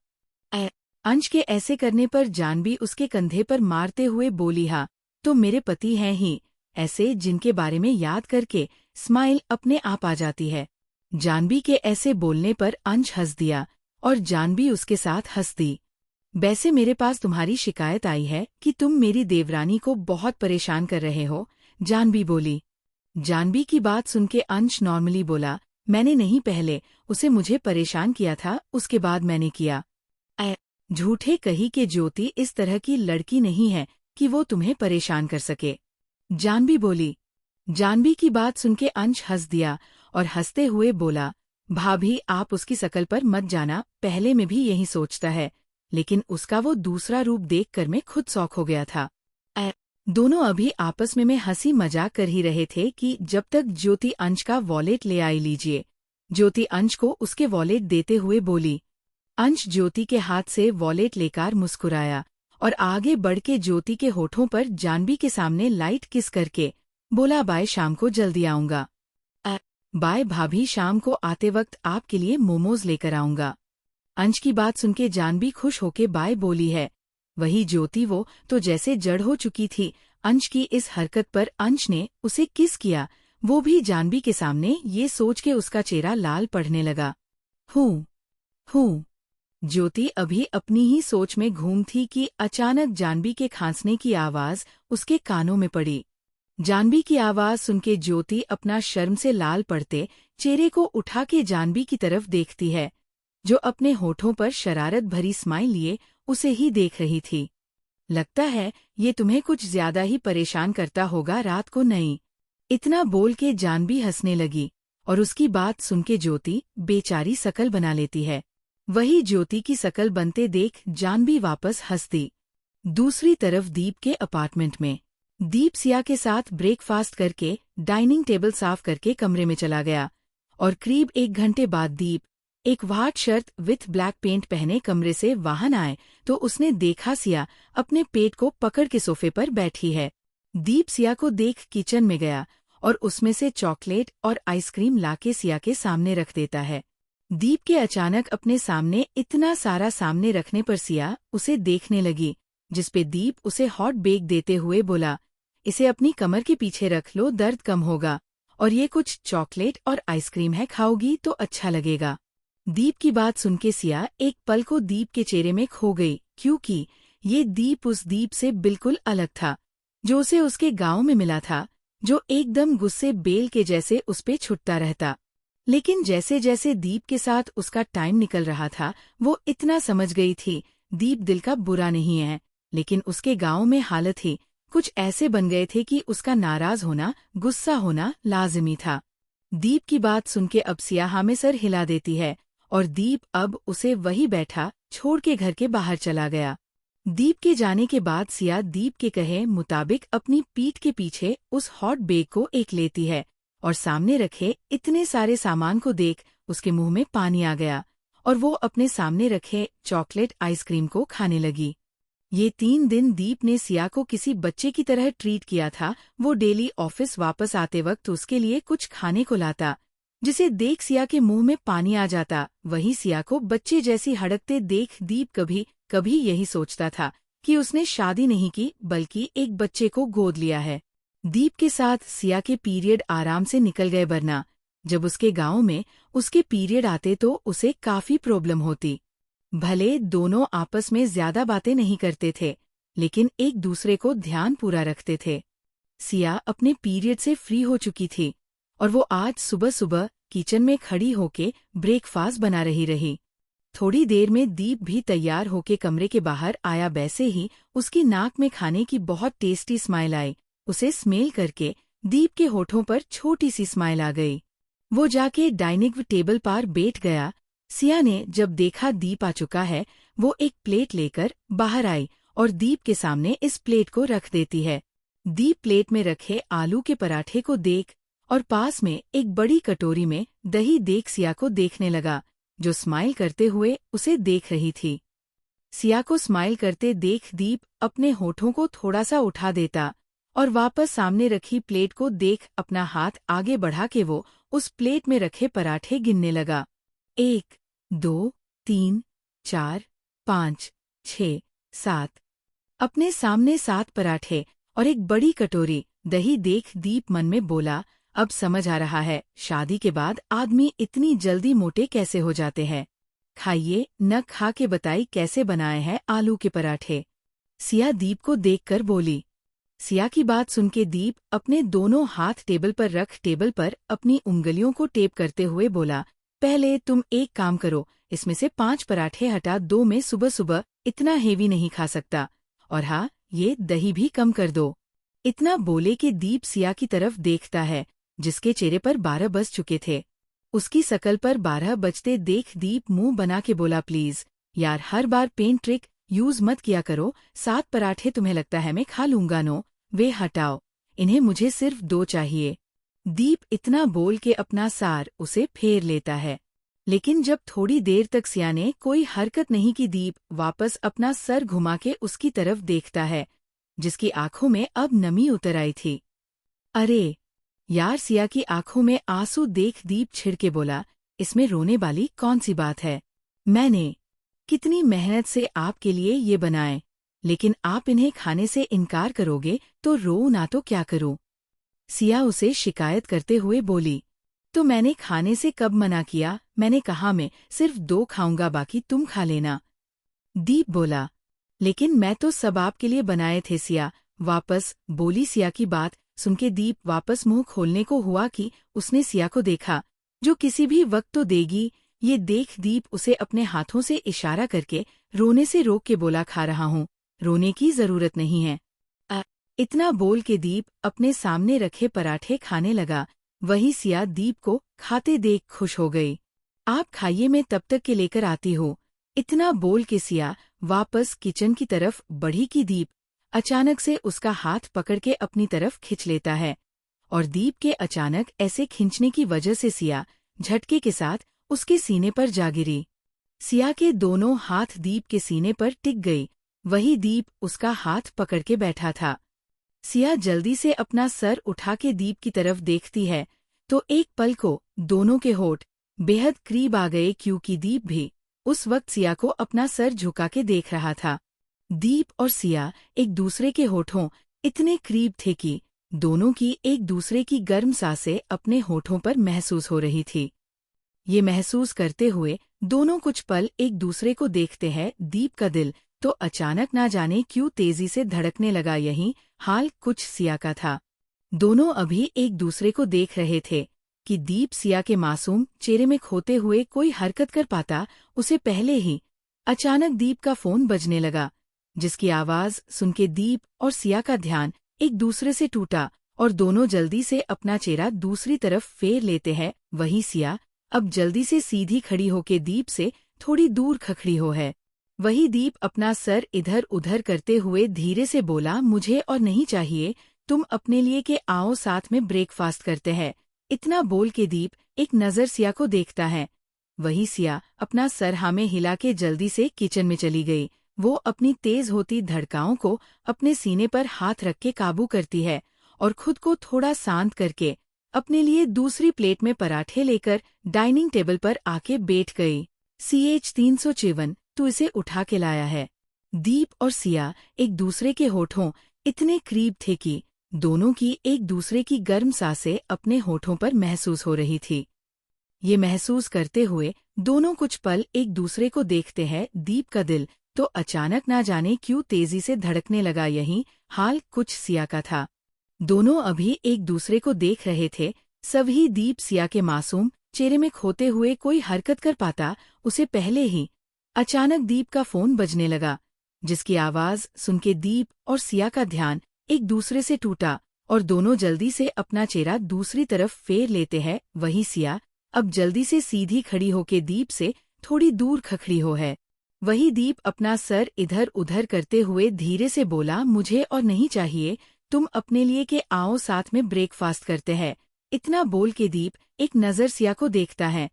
अंश के ऐसे करने पर जानवी उसके कंधे पर मारते हुए बोली, हाँ तो मेरे पति हैं ही ऐसे जिनके बारे में याद करके स्माइल अपने आप आ जाती है। जानवी के ऐसे बोलने पर अंश हंस दिया और जानवी उसके साथ हंस दी। वैसे मेरे पास तुम्हारी शिकायत आई है कि तुम मेरी देवरानी को बहुत परेशान कर रहे हो, जानवी बोली। जानवी की बात सुनके अंश नॉर्मली बोला, मैंने नहीं, पहले उसे मुझे परेशान किया था, उसके बाद मैंने किया। झूठे कही के ज्योति इस तरह की लड़की नहीं है कि वो तुम्हें परेशान कर सके, जानवी बोली। जानवी की बात सुनके अंश हंस दिया और हंसते हुए बोला, भाभी आप उसकी शकल पर मत जाना, पहले में भी यही सोचता है, लेकिन उसका वो दूसरा रूप देखकर मैं खुद शॉक हो गया था। दोनों अभी आपस में हंसी मजाक कर ही रहे थे कि जब तक ज्योति अंश का वॉलेट ले आई। लीजिए। ज्योति अंश को उसके वॉलेट देते हुए बोली। अंश ज्योति के हाथ से वॉलेट लेकर मुस्कुराया और आगे बढ़ के ज्योति के होठों पर जानवी के सामने लाइट किस करके बोला, बाय, शाम को जल्दी आऊंगा। बाय भाभी, शाम को आते वक्त आपके लिए मोमोज लेकर आऊंगा। अंश की बात सुनके जानवी खुश होके बाय बोली है। वही ज्योति वो तो जैसे जड़ हो चुकी थी अंश की इस हरकत पर। अंश ने उसे किस किया, वो भी जानवी के सामने, ये सोच के उसका चेहरा लाल पड़ने लगा। हूँ। ज्योति अभी अपनी ही सोच में घूम थी कि अचानक जानवी के खांसने की आवाज उसके कानों में पड़ी। जानवी की आवाज सुनके ज्योति अपना शर्म से लाल पड़ते चेहरे को उठा के जानवी की तरफ देखती है, जो अपने होठों पर शरारत भरी स्माइल लिए उसे ही देख रही थी। लगता है ये तुम्हें कुछ ज्यादा ही परेशान करता होगा रात को, नहीं? इतना बोल के जानवी हंसने लगी और उसकी बात सुनके ज्योति बेचारी शकल बना लेती है। वही ज्योति की शकल बनते देख जानवी वापस हंस दी। दूसरी तरफ दीप के अपार्टमेंट में दीप सिया के साथ ब्रेकफास्ट करके डाइनिंग टेबल साफ करके कमरे में चला गया और करीब 1 घंटे बाद दीप एक white shirt with black pant पहने कमरे से बाहर आए तो उसने देखा सिया अपने पेट को पकड़ के सोफे पर बैठी है। दीप सिया को देख किचन में गया और उसमें से चॉकलेट और आइसक्रीम लाके सिया के सामने रख देता है। दीप के अचानक अपने सामने इतना सारा सामने रखने पर सिया उसे देखने लगी, जिसपे दीप उसे हॉट बेक देते हुए बोला, इसे अपनी कमर के पीछे रख लो, दर्द कम होगा, और ये कुछ चॉकलेट और आइसक्रीम है, खाओगी तो अच्छा लगेगा। दीप की बात सुनके सिया एक पल को दीप के चेहरे में खो गई, क्योंकि ये दीप उस दीप से बिल्कुल अलग था जो उसे उसके गांव में मिला था, जो एकदम गुस्से बेल के जैसे उस पे छुटता रहता। लेकिन जैसे जैसे दीप के साथ उसका टाइम निकल रहा था वो इतना समझ गई थी दीप दिल का बुरा नहीं है, लेकिन उसके गांव में हालत ही कुछ ऐसे बन गए थे कि उसका नाराज होना, गुस्सा होना लाजिमी था। दीप की बात सुनके अब सिया हाँ में सर हिला देती है और दीप अब उसे वही बैठा छोड़ के घर के बाहर चला गया। दीप के जाने के बाद सिया दीप के कहे मुताबिक अपनी पीठ के पीछे उस हॉट बेक को एक लेती है और सामने रखे इतने सारे सामान को देख उसके मुंह में पानी आ गया और वो अपने सामने रखे चॉकलेट आइसक्रीम को खाने लगी। ये 3 दिन दीप ने सिया को किसी बच्चे की तरह ट्रीट किया था। वो डेली ऑफिस वापस आते वक्त उसके लिए कुछ खाने को लाता, जिसे देख सिया के मुंह में पानी आ जाता। वही सिया को बच्चे जैसी हड़कते देख दीप कभी कभी यही सोचता था कि उसने शादी नहीं की बल्कि एक बच्चे को गोद लिया है। दीप के साथ सिया के पीरियड आराम से निकल गए, वरना जब उसके गांव में उसके पीरियड आते तो उसे काफी प्रॉब्लम होती। भले दोनों आपस में ज्यादा बातें नहीं करते थे, लेकिन एक दूसरे को ध्यान पूरा रखते थे। सिया अपने पीरियड से फ्री हो चुकी थी और वो आज सुबह सुबह किचन में खड़ी होके ब्रेकफास्ट बना रही। थोड़ी देर में दीप भी तैयार होके कमरे के बाहर आया। वैसे ही उसकी नाक में खाने की बहुत टेस्टी स्माइल आई। उसे स्मेल करके दीप के होठों पर छोटी सी स्माइल आ गई। वो जाके डाइनिंग टेबल पर बैठ गया। सिया ने जब देखा दीप आ चुका है, वो एक प्लेट लेकर बाहर आई और दीप के सामने इस प्लेट को रख देती है। दीप प्लेट में रखे आलू के पराठे को देख और पास में एक बड़ी कटोरी में दही देख सिया को देखने लगा, जो स्माइल करते हुए उसे देख रही थी। सिया को स्माइल करते देख दीप अपने होठों को थोड़ा सा उठा देता और वापस सामने रखी प्लेट को देख अपना हाथ आगे बढ़ा के वो उस प्लेट में रखे पराठे गिनने लगा। 1, 2, 3, 4, 5, 6, 7। अपने सामने 7 पराठे और एक बड़ी कटोरी दही देख दीप मन में बोला, अब समझ आ रहा है शादी के बाद आदमी इतनी जल्दी मोटे कैसे हो जाते हैं। खाइए, न खा के बताई कैसे बनाए हैं आलू के पराठे। सिया दीप को देखकर बोली। सिया की बात सुन के दीप अपने दोनों हाथ टेबल पर रख टेबल पर अपनी उंगलियों को टेप करते हुए बोला, पहले तुम एक काम करो, इसमें से 5 पराठे हटा दो। मैं सुबह सुबह इतना हेवी नहीं खा सकता, और हाँ, ये दही भी कम कर दो। इतना बोले कि दीप सिया की तरफ देखता है, जिसके चेहरे पर 12 बज चुके थे। उसकी शकल पर 12 बजते देख दीप मुंह बना के बोला, प्लीज यार, हर बार पेन ट्रिक यूज मत किया करो। 7 पराठे तुम्हें लगता है मैं खा लूंगा? नो वे, हटाओ इन्हें, मुझे सिर्फ 2 चाहिए। दीप इतना बोल के अपना सार उसे फेर लेता है, लेकिन जब थोड़ी देर तक सिया ने कोई हरकत नहीं की, दीप वापस अपना सर घुमा के उसकी तरफ देखता है, जिसकी आंखों में अब नमी उतर आई थी। अरे यार, सिया की आंखों में आंसू देख दीप छिड़के बोला, इसमें रोने वाली कौन सी बात है? मैंने कितनी मेहनत से आपके लिए ये बनाए, लेकिन आप इन्हें खाने से इनकार करोगे तो रो ना तो क्या करूं? सिया उसे शिकायत करते हुए बोली, तो मैंने खाने से कब मना किया? मैंने कहा मैं सिर्फ 2 खाऊंगा, बाकी तुम खा लेना। दीप बोला, लेकिन मैं तो सब आपके लिए बनाए थे। सिया वापस बोली। सिया की बात सुनके दीप वापस मुंह खोलने को हुआ कि उसने सिया को देखा, जो किसी भी वक्त तो देगी। ये देख दीप उसे अपने हाथों से इशारा करके रोने से रोक के बोला, खा रहा हूँ, रोने की जरूरत नहीं है। इतना बोल के दीप अपने सामने रखे पराठे खाने लगा। वही सिया दीप को खाते देख खुश हो गई। आप खाइए, मैं तब तक के लेकर आती हूँ। इतना बोल के सिया वापस किचन की तरफ बढ़ी कि दीप अचानक से उसका हाथ पकड़ के अपनी तरफ खिंच लेता है, और दीप के अचानक ऐसे खींचने की वजह से सिया झटके के साथ उसके सीने पर जा गिरी। सिया के दोनों हाथ दीप के सीने पर टिक गई। वही दीप उसका हाथ पकड़ के बैठा था। सिया जल्दी से अपना सर उठा के दीप की तरफ देखती है, तो एक पल को दोनों के होठ बेहद करीब आ गए, क्योंकि दीप भी उस वक्त सिया को अपना सर झुका के देख रहा था। दीप और सिया एक दूसरे के होठों इतने करीब थे कि दोनों की एक दूसरे की गर्म सांसें अपने होठों पर महसूस हो रही थी। ये महसूस करते हुए दोनों कुछ पल एक दूसरे को देखते हैं। दीप का दिल तो अचानक ना जाने क्यों तेजी से धड़कने लगा। यही हाल कुछ सिया का था। दोनों अभी एक दूसरे को देख रहे थे कि दीप सिया के मासूम चेहरे में खोते हुए कोई हरकत कर पाता, उसे पहले ही अचानक दीप का फोन बजने लगा, जिसकी आवाज सुनके दीप और सिया का ध्यान एक दूसरे से टूटा और दोनों जल्दी से अपना चेहरा दूसरी तरफ फेर लेते हैं। वही सिया अब जल्दी से सीधी खड़ी होके दीप से थोड़ी दूर खड़ी हो है। वही दीप अपना सर इधर उधर करते हुए धीरे से बोला, मुझे और नहीं चाहिए, तुम अपने लिए के आओ, साथ में ब्रेकफास्ट करते हैं। इतना बोल के दीप एक नजर सिया को देखता है। वही सिया अपना सर हाँ में हिला के जल्दी से किचन में चली गई। वो अपनी तेज होती धड़काओं को अपने सीने पर हाथ रख के काबू करती है और खुद को थोड़ा शांत करके अपने लिए दूसरी प्लेट में पराठे लेकर डाइनिंग टेबल पर आके बैठ गई। CH 354 तू इसे उठा के लाया है। दीप और सिया एक दूसरे के होठों इतने करीब थे कि दोनों की एक दूसरे की गर्म सांसें अपने होठों पर महसूस हो रही थी। ये महसूस करते हुए दोनों कुछ पल एक दूसरे को देखते हैं। दीप का दिल तो अचानक ना जाने क्यों तेजी से धड़कने लगा। यही हाल कुछ सिया का था। दोनों अभी एक दूसरे को देख रहे थे। सभी दीप सिया के मासूम चेहरे में खोते हुए कोई हरकत कर पाता, उसे पहले ही अचानक दीप का फोन बजने लगा, जिसकी आवाज सुन के दीप और सिया का ध्यान एक दूसरे से टूटा और दोनों जल्दी से अपना चेहरा दूसरी तरफ फेर लेते हैं। वही सिया अब जल्दी से सीधी खड़ी होके दीप से थोड़ी दूर खड़ी हो है। वही दीप अपना सर इधर उधर करते हुए धीरे से बोला, मुझे और नहीं चाहिए, तुम अपने लिए के आओ साथ में ब्रेकफास्ट करते हैं। इतना बोल के दीप एक नजर सिया को देखता है।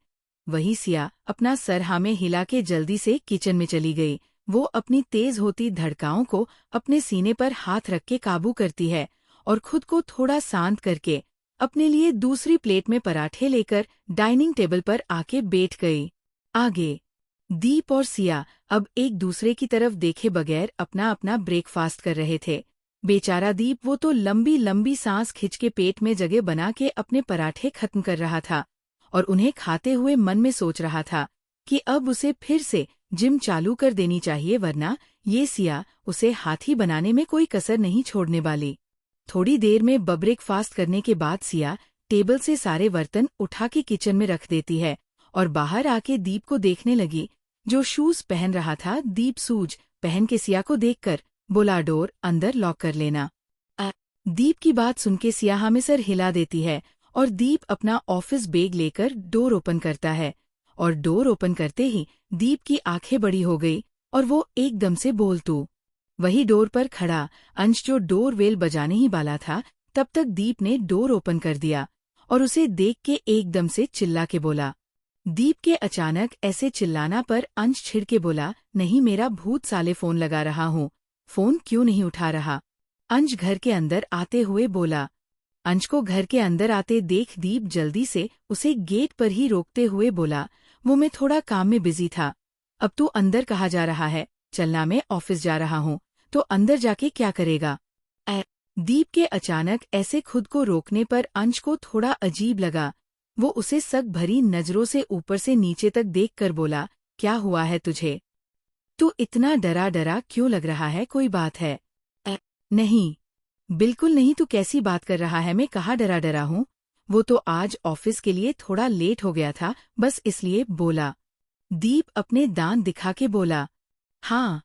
वही सिया अपना सर हाँ में हिला के जल्दी से किचन में चली गई। वो अपनी तेज होती धड़काओं को अपने सीने पर हाथ रख के काबू करती है और खुद को थोड़ा शांत करके अपने लिए दूसरी प्लेट में पराठे लेकर डाइनिंग टेबल पर आके बैठ गई। आगे दीप और सिया अब एक दूसरे की तरफ देखे बगैर अपना अपना ब्रेकफास्ट कर रहे थे। बेचारा दीप वो तो लंबी लंबी सांस खिंच के पेट में जगह बना के अपने पराठे खत्म कर रहा था और उन्हें खाते हुए मन में सोच रहा था कि अब उसे फिर से जिम चालू कर देनी चाहिए, वरना ये सिया उसे हाथी बनाने में कोई कसर नहीं छोड़ने वाली। थोड़ी देर में ब्रेकफास्ट करने के बाद सिया टेबल से सारे बर्तन उठा के किचन में रख देती है और बाहर आके दीप को देखने लगी, जो शूज पहन रहा था। दीप शूज पहन के सिया को देखकर बोला, डोर अंदर लॉक कर लेना। दीप की बात सुन के सिया हाँ में सर हिला देती है और दीप अपना ऑफिस बैग लेकर डोर ओपन करता है और डोर ओपन करते ही दीप की आंखें बड़ी हो गई और वो एकदम से बोल तू। वही डोर पर खड़ा अंश जो डोर वेल बजाने ही वाला था, तब तक दीप ने डोर ओपन कर दिया और उसे देख के एकदम से चिल्ला के बोला। दीप के अचानक ऐसे चिल्लाना पर अंश छिड़ के बोला, नहीं मेरा भूत साले फोन लगा रहा हूँ, फोन क्यों नहीं उठा रहा। अंश घर के अंदर आते हुए बोला। अंश को घर के अंदर आते देख दीप जल्दी से उसे गेट पर ही रोकते हुए बोला, वो मैं थोड़ा काम में बिजी था। अब तू अंदर कहाँ जा रहा है? चलना, मैं ऑफिस जा रहा हूँ। तो अंदर जाके क्या करेगा? दीप के अचानक ऐसे खुद को रोकने पर अंश को थोड़ा अजीब लगा। वो उसे शक भरी नजरों से ऊपर से नीचे तक देखकर बोला, क्या हुआ है तुझे? तू इतना डरा डरा क्यों लग रहा है? कोई बात है? नहीं, बिल्कुल नहीं। तू कैसी बात कर रहा है? मैं कहाँ डरा डरा हूँ? वो तो आज ऑफिस के लिए थोड़ा लेट हो गया था, बस इसलिए बोला। दीप अपने दांत दिखा के बोला, हाँ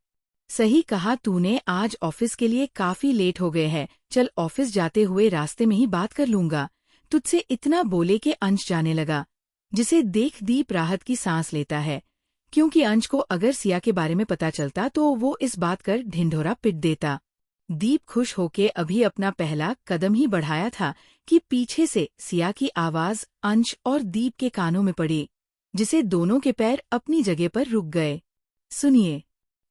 सही कहा तूने, आज ऑफिस के लिए काफी लेट हो गए हैं। चल ऑफिस जाते हुए रास्ते में ही बात कर लूंगा। तुझसे इतना बोले के अंश जाने लगा, जिसे देख दीप राहत की सांस लेता है, क्योंकि अंश को अगर सिया के बारे में पता चलता तो वो इस बात कर ढिंढोरा पिट देता। दीप खुश होके अभी अपना पहला कदम ही बढ़ाया था कि पीछे से सिया की आवाज अंश और दीप के कानों में पड़ी, जिसे दोनों के पैर अपनी जगह पर रुक गए। सुनिए,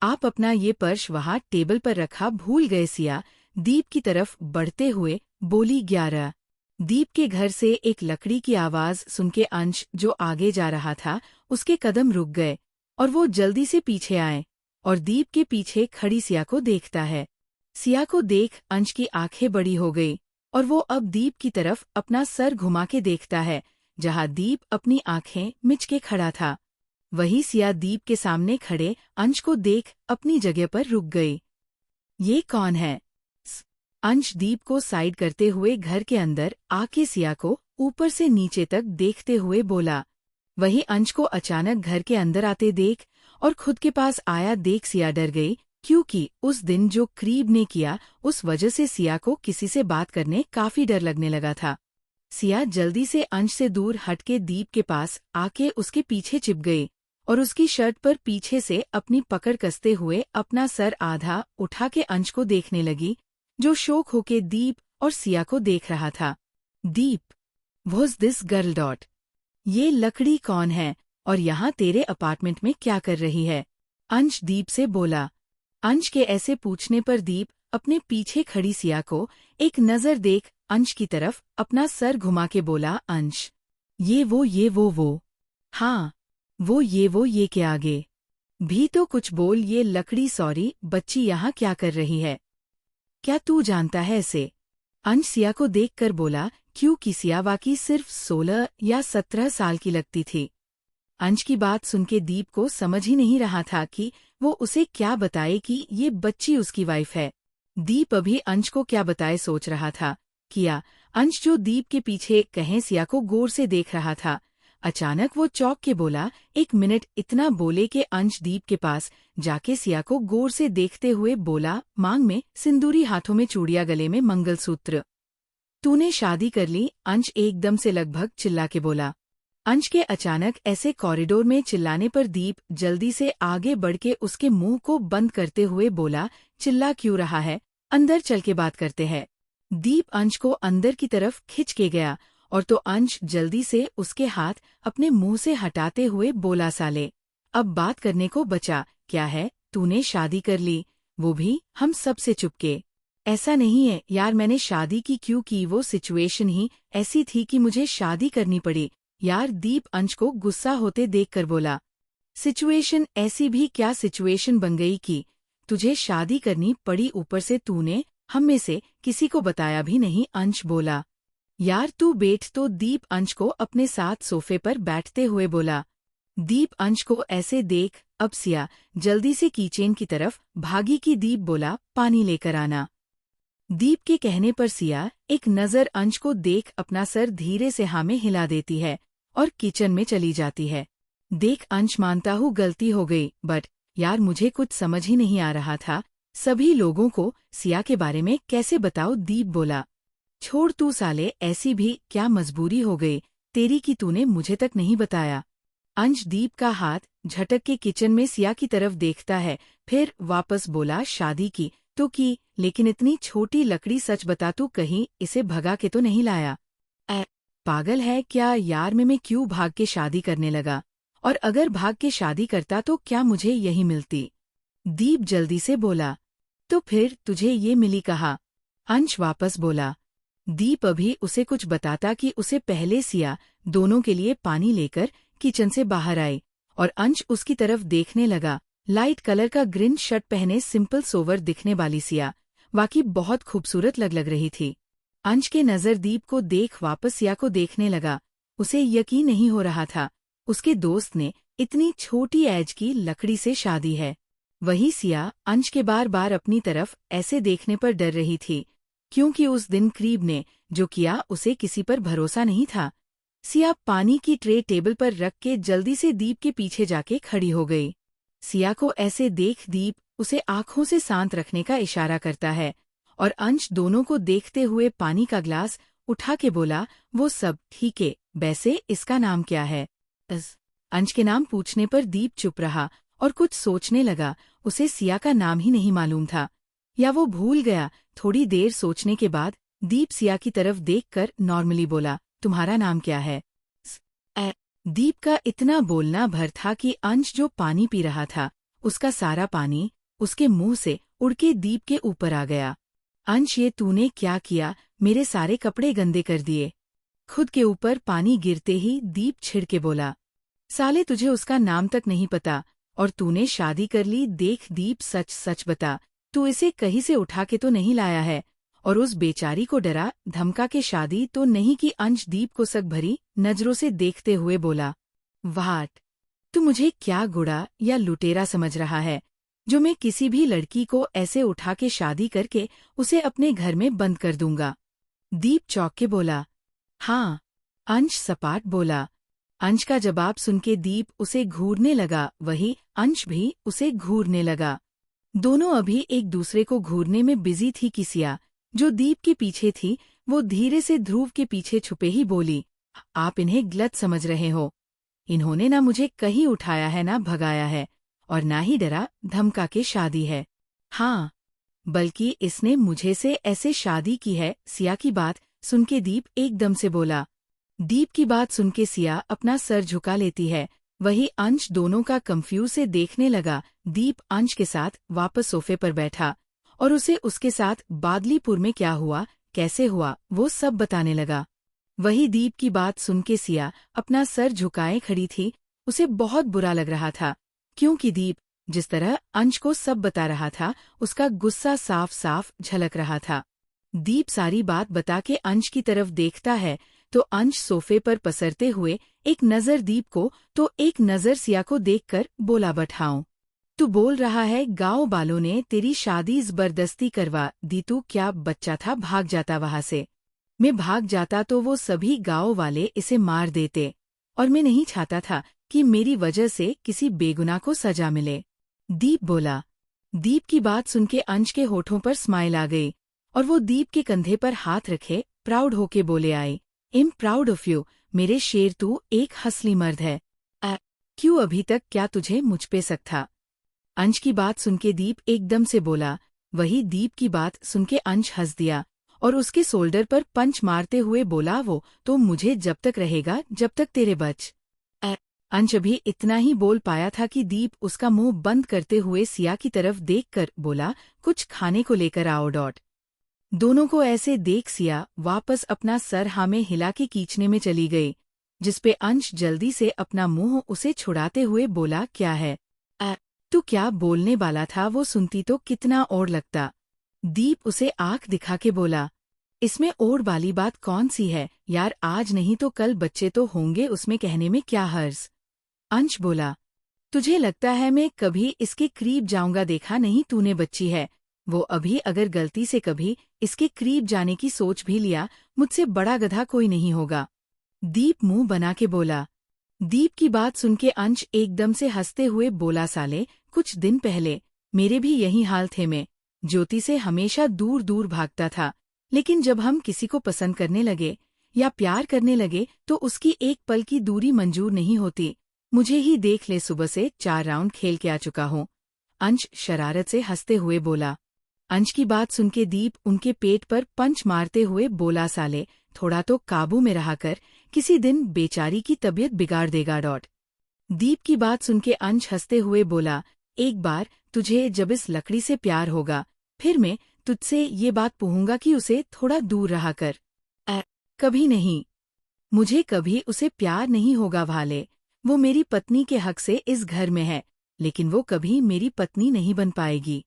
आप अपना ये पर्स वहाँ टेबल पर रखा भूल गए? सिया दीप की तरफ बढ़ते हुए बोली। 11 दीप के घर से एक लकड़ी की आवाज सुन के अंश जो आगे जा रहा था, उसके कदम रुक गए और वो जल्दी से पीछे आए और दीप के पीछे खड़ी सिया को देखता है। सिया को देख अंश की आंखें बड़ी हो गई और वो अब दीप की तरफ अपना सर घुमा के देखता है, जहाँ दीप अपनी आंखें मिच के खड़ा था। वही सिया दीप के सामने खड़े अंश को देख अपनी जगह पर रुक गई। ये कौन है? अंश दीप को साइड करते हुए घर के अंदर आके सिया को ऊपर से नीचे तक देखते हुए बोला। वही अंश को अचानक घर के अंदर आते देख और खुद के पास आया देख सिया डर गई, क्योंकि उस दिन जो क्रीब ने किया उस वजह से सिया को किसी से बात करने काफी डर लगने लगा था। सिया जल्दी से अंश से दूर हटके दीप के पास आके उसके पीछे चिप गई और उसकी शर्ट पर पीछे से अपनी पकड़ कसते हुए अपना सर आधा उठा के अंश को देखने लगी, जो शौक होके दीप और सिया को देख रहा था। दीप, वॉज दिस गर्ल? ये लकड़ी कौन है और यहाँ तेरे अपार्टमेंट में क्या कर रही है? अंश दीप से बोला। अंश के ऐसे पूछने पर दीप अपने पीछे खड़ी सिया को एक नजर देख अंश की तरफ अपना सर घुमा के बोला, अंश, ये वो। हाँ, वो ये के आगे भी तो कुछ बोल। ये लकड़ी, सॉरी बच्ची, यहाँ क्या कर रही है? क्या तू जानता है इसे? अंश सिया को देखकर बोला, क्योंकि सिया वाकई सिर्फ 16 या 17 साल की लगती थी। अंश की बात सुन के दीप को समझ ही नहीं रहा था कि वो उसे क्या बताए कि ये बच्ची उसकी वाइफ है। दीप अभी अंश को क्या बताए सोच रहा था। किया अंश जो दीप के पीछे कहीं सिया को गौर से देख रहा था, अचानक वो चौंक के बोला, 1 मिनट। इतना बोले कि अंश दीप के पास जाके सिया को गौर से देखते हुए बोला, मांग में सिंदूरी, हाथों में चूड़िया, गले में मंगलसूत्र। तूने शादी कर ली? अंश एकदम से लगभग चिल्ला के बोला। अंश के अचानक ऐसे कॉरिडोर में चिल्लाने पर दीप जल्दी से आगे बढ़ के उसके मुंह को बंद करते हुए बोला, चिल्ला क्यों रहा है, अंदर चल के बात करते हैं। दीप अंश को अंदर की तरफ खिंच के गया और तो अंश जल्दी से उसके हाथ अपने मुंह से हटाते हुए बोला, साले अब बात करने को बचा क्या है, तूने शादी कर ली, वो भी हम सब से चुपके। ऐसा नहीं है यार, मैंने शादी क्यों की, वो सिचुएशन ही ऐसी थी कि मुझे शादी करनी पड़ी यार। दीप अंश को गुस्सा होते देखकर बोला, सिचुएशन ऐसी भी क्या सिचुएशन बन गई कि तुझे शादी करनी पड़ी, ऊपर से तूने हम में से किसी को बताया भी नहीं। अंश बोला, यार तू बैठ तो। दीप अंश को अपने साथ सोफे पर बैठते हुए बोला। दीप अंश को ऐसे देख अब सिया जल्दी से किचन की तरफ भागी कि दीप बोला, पानी लेकर आना। दीप के कहने पर सिया एक नज़र अंश को देख अपना सर धीरे से हाँ में हिला देती है और किचन में चली जाती है। देख अंश, मानता हूँ गलती हो गई, बट यार मुझे कुछ समझ ही नहीं आ रहा था, सभी लोगों को सिया के बारे में कैसे बताओ। दीप बोला, छोड़ तू साले, ऐसी भी क्या मजबूरी हो गई तेरी कि तूने मुझे तक नहीं बताया। अंश दीप का हाथ झटक के किचन में सिया की तरफ देखता है, फिर वापस बोला, शादी की तो की, लेकिन इतनी छोटी लकड़ी, सच बता तू कहीं इसे भगा के तो नहीं लाया? पागल है क्या यार, मैं क्यों भाग के शादी करने लगा, और अगर भाग के शादी करता तो क्या मुझे यही मिलती? दीप जल्दी से बोला, तो फिर तुझे ये मिली कहा? अंश वापस बोला। दीप अभी उसे कुछ बताता कि उसे पहले सिया दोनों के लिए पानी लेकर किचन से बाहर आई और अंश उसकी तरफ देखने लगा। लाइट कलर का ग्रीन शर्ट पहने सिंपल सोवर दिखने वाली सिया वाकई बहुत खूबसूरत लग रही थी। अंश के नज़र दीप को देख वापस सिया को देखने लगा। उसे यकीन नहीं हो रहा था उसके दोस्त ने इतनी छोटी एज की लकड़ी से शादी है। वही सिया अंश के बार बार अपनी तरफ ऐसे देखने पर डर रही थी, क्योंकि उस दिन करीब ने जो किया उसे किसी पर भरोसा नहीं था। सिया पानी की ट्रे टेबल पर रख के जल्दी से दीप के पीछे जाके खड़ी हो गई। सिया को ऐसे देख दीप उसे आंखों से शांत रखने का इशारा करता है और अंश दोनों को देखते हुए पानी का ग्लास उठा के बोला, वो सब ठीक है, वैसे इसका नाम क्या है? अंश के नाम पूछने पर दीप चुप रहा और कुछ सोचने लगा। उसे सिया का नाम ही नहीं मालूम था या वो भूल गया। थोड़ी देर सोचने के बाद दीप सिया की तरफ देखकर नॉर्मली बोला, तुम्हारा नाम क्या है? दीप का इतना बोलना भर था कि अंश जो पानी पी रहा था उसका सारा पानी उसके मुंह से उड़ के दीप के ऊपर आ गया। अंश, ये तूने क्या किया? मेरे सारे कपड़े गंदे कर दिए। खुद के ऊपर पानी गिरते ही दीप छिड़ के बोला, साले तुझे उसका नाम तक नहीं पता और तूने शादी कर ली। देख दीप, सच सच बता, तू इसे कहीं से उठा के तो नहीं लाया है और उस बेचारी को डरा धमका के शादी तो नहीं की? अंश दीप को सक भरी नजरों से देखते हुए बोला, वाट, तू मुझे क्या गुड़ा या लुटेरा समझ रहा है जो मैं किसी भी लड़की को ऐसे उठा के शादी करके उसे अपने घर में बंद कर दूंगा? दीप चौंक के बोला, हाँ। अंश सपाट बोला। अंश का जवाब सुन के दीप उसे घूरने लगा, वही अंश भी उसे घूरने लगा। दोनों अभी एक दूसरे को घूरने में बिजी थी कि सिया जो दीप के पीछे थी वो धीरे से ध्रुव के पीछे छुपे ही बोली, आप इन्हें गलत समझ रहे हो। इन्होंने ना मुझे कहीं उठाया है ना भगाया है और ना ही डरा धमका के शादी है। हाँ, बल्कि इसने मुझे से ऐसे शादी की है। सिया की बात सुन के दीप एकदम से बोला। दीप की बात सुन के सिया अपना सर झुका लेती है। वही अंश दोनों का कंफ्यूज से देखने लगा। दीप अंश के साथ वापस सोफे पर बैठा और उसे उसके साथ बादलीपुर में क्या हुआ, कैसे हुआ, वो सब बताने लगा। वही दीप की बात सुन के सिया अपना सर झुकाए खड़ी थी। उसे बहुत बुरा लग रहा था, क्योंकि दीप जिस तरह अंश को सब बता रहा था उसका गुस्सा साफ साफ झलक रहा था। दीप सारी बात बता के अंश की तरफ देखता है तो अंश सोफे पर पसरते हुए एक नज़र दीप को तो एक नज़र सिया को देखकर बोला, बैठाऊं? तू बोल रहा है गांव वालों ने तेरी शादी जबरदस्ती करवा दी, तू क्या बच्चा था भाग जाता वहां से? मैं भाग जाता तो वो सभी गांव वाले इसे मार देते और मैं नहीं चाहता था कि मेरी वजह से किसी बेगुनाह को सजा मिले। दीप बोला। दीप की बात सुन के अंश के होठों पर स्माइल आ गई और वो दीप के कंधे पर हाथ रखे प्राउड होके बोले, I am proud of you, मेरे शेर, तू एक हंसली मर्द है। क्यों अभी तक क्या तुझे मुझ पे शक था? अंश की बात सुनके दीप एकदम से बोला। वही दीप की बात सुनके अंश हंस दिया और उसके शोल्डर पर पंच मारते हुए बोला, वो तो मुझे जब तक रहेगा जब तक तेरे बच। अंश अभी इतना ही बोल पाया था कि दीप उसका मुंह बंद करते हुए सिया की तरफ देखकर बोला, कुछ खाने को लेकर आओ। दोनों को ऐसे देख सिया वापस अपना सर हामे हिला के खींचने में चली गई, जिसपे अंश जल्दी से अपना मुंह उसे छुड़ाते हुए बोला, क्या है? तू क्या बोलने वाला था? वो सुनती तो कितना और लगता। दीप उसे आंख दिखा के बोला, इसमें और वाली बात कौन सी है यार, आज नहीं तो कल बच्चे तो होंगे, उसमें कहने में क्या हर्ज। अंश बोला, तुझे लगता है मैं कभी इसके करीब जाऊंगा? देखा नहीं तूने, बच्ची है वो, अभी अगर गलती से कभी इसके करीब जाने की सोच भी लिया, मुझसे बड़ा गधा कोई नहीं होगा। दीप मुंह बना के बोला। दीप की बात सुनके अंश एकदम से हंसते हुए बोला, साले कुछ दिन पहले मेरे भी यही हाल थे। मैं ज्योति से हमेशा दूर दूर भागता था, लेकिन जब हम किसी को पसंद करने लगे या प्यार करने लगे तो उसकी एक पल की दूरी मंजूर नहीं होती। मुझे ही देख ले, सुबह से 4 राउंड खेल के आ चुका हूँ। अंश शरारत से हंसते हुए बोला। अंश की बात सुनके दीप उनके पेट पर पंच मारते हुए बोला, साले थोड़ा तो काबू में रहा कर, किसी दिन बेचारी की तबीयत बिगाड़ देगा। दीप की बात सुनके अंश हंसते हुए बोला, एक बार तुझे जब इस लकड़ी से प्यार होगा, फिर मैं तुझसे ये बात पूछूंगा कि उसे थोड़ा दूर रहा कर। कभी नहीं, मुझे कभी उसे प्यार नहीं होगा भाले। वो मेरी पत्नी के हक से इस घर में है, लेकिन वो कभी मेरी पत्नी नहीं बन पाएगी।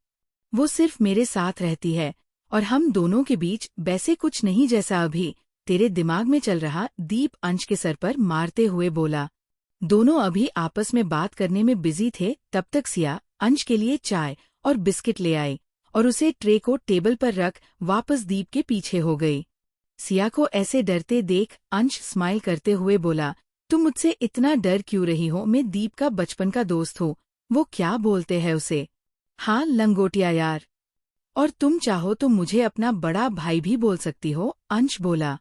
वो सिर्फ मेरे साथ रहती है और हम दोनों के बीच वैसे कुछ नहीं जैसा अभी तेरे दिमाग में चल रहा। दीप अंश के सर पर मारते हुए बोला। दोनों अभी आपस में बात करने में बिजी थे, तब तक सिया अंश के लिए चाय और बिस्किट ले आई और उसे ट्रे को टेबल पर रख वापस दीप के पीछे हो गई। सिया को ऐसे डरते देख अंश स्माइल करते हुए बोला, तुम मुझसे इतना डर क्यों रही हो? मैं दीप का बचपन का दोस्त हूँ। वो क्या बोलते हैं उसे? हाँ लंगोटिया यार, और तुम चाहो तो मुझे अपना बड़ा भाई भी बोल सकती हो, अंश बोला।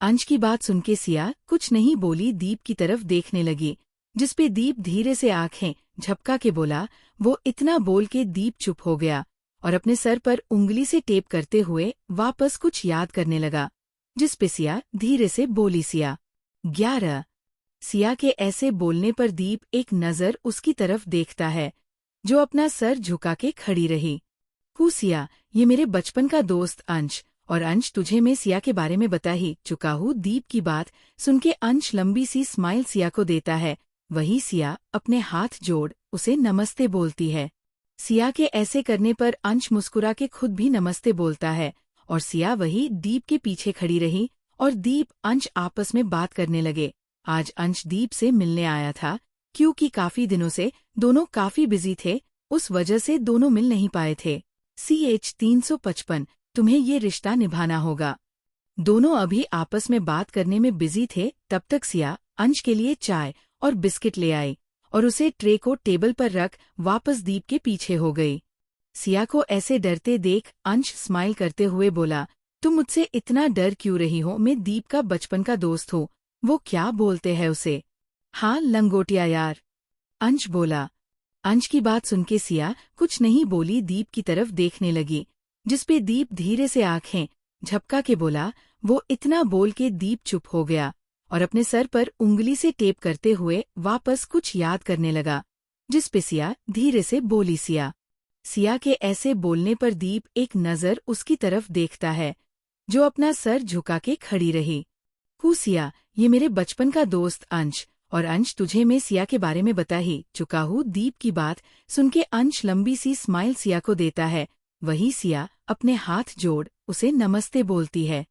अंश की बात सुनके सिया कुछ नहीं बोली, दीप की तरफ देखने लगी, जिसपे दीप धीरे से आंखें झपका के बोला। वो इतना बोल के दीप चुप हो गया और अपने सर पर उंगली से टेप करते हुए वापस कुछ याद करने लगा, जिसपे सिया धीरे से बोली, सिया 11। सिया के ऐसे बोलने पर दीप एक नजर उसकी तरफ देखता है, जो अपना सर झुका के खड़ी रही। सिया, ये मेरे बचपन का दोस्त अंश, और अंश तुझे मैं सिया के बारे में बता ही चुका हूँ। दीप की बात सुनके अंश लंबी सी स्माइल सिया को देता है। वही सिया अपने हाथ जोड़ उसे नमस्ते बोलती है। सिया के ऐसे करने पर अंश मुस्कुरा के खुद भी नमस्ते बोलता है और सिया वही दीप के पीछे खड़ी रही और दीप अंश आपस में बात करने लगे। आज अंश दीप से मिलने आया था, क्योंकि काफी दिनों से दोनों काफी बिजी थे, उस वजह से दोनों मिल नहीं पाए थे। CH 355, तुम्हें ये रिश्ता निभाना होगा। दोनों अभी आपस में बात करने में बिजी थे, तब तक सिया अंश के लिए चाय और बिस्किट ले आई और उसे ट्रे को टेबल पर रख वापस दीप के पीछे हो गई। सिया को ऐसे डरते देख अंश स्माइल करते हुए बोला, तुम मुझसे इतना डर क्यों रही हो? मैं दीप का बचपन का दोस्त हूँ। वो क्या बोलते हैं उसे? हाँ लंगोटिया यार, अंश बोला। अंश की बात सुनके सिया कुछ नहीं बोली, दीप की तरफ देखने लगी, जिसपे दीप धीरे से आंखें झपका के बोला। वो इतना बोल के दीप चुप हो गया और अपने सर पर उंगली से टेप करते हुए वापस कुछ याद करने लगा, जिसपे सिया धीरे से बोली, सिया। सिया के ऐसे बोलने पर दीप एक नजर उसकी तरफ देखता है, जो अपना सर झुका के खड़ी रही। सिया, ये मेरे बचपन का दोस्त अंश, और अंश तुझे मैं सिया के बारे में बता ही चुका हूँ। दीप की बात सुनके अंश लंबी सी स्माइल सिया को देता है। वही सिया अपने हाथ जोड़ उसे नमस्ते बोलती है।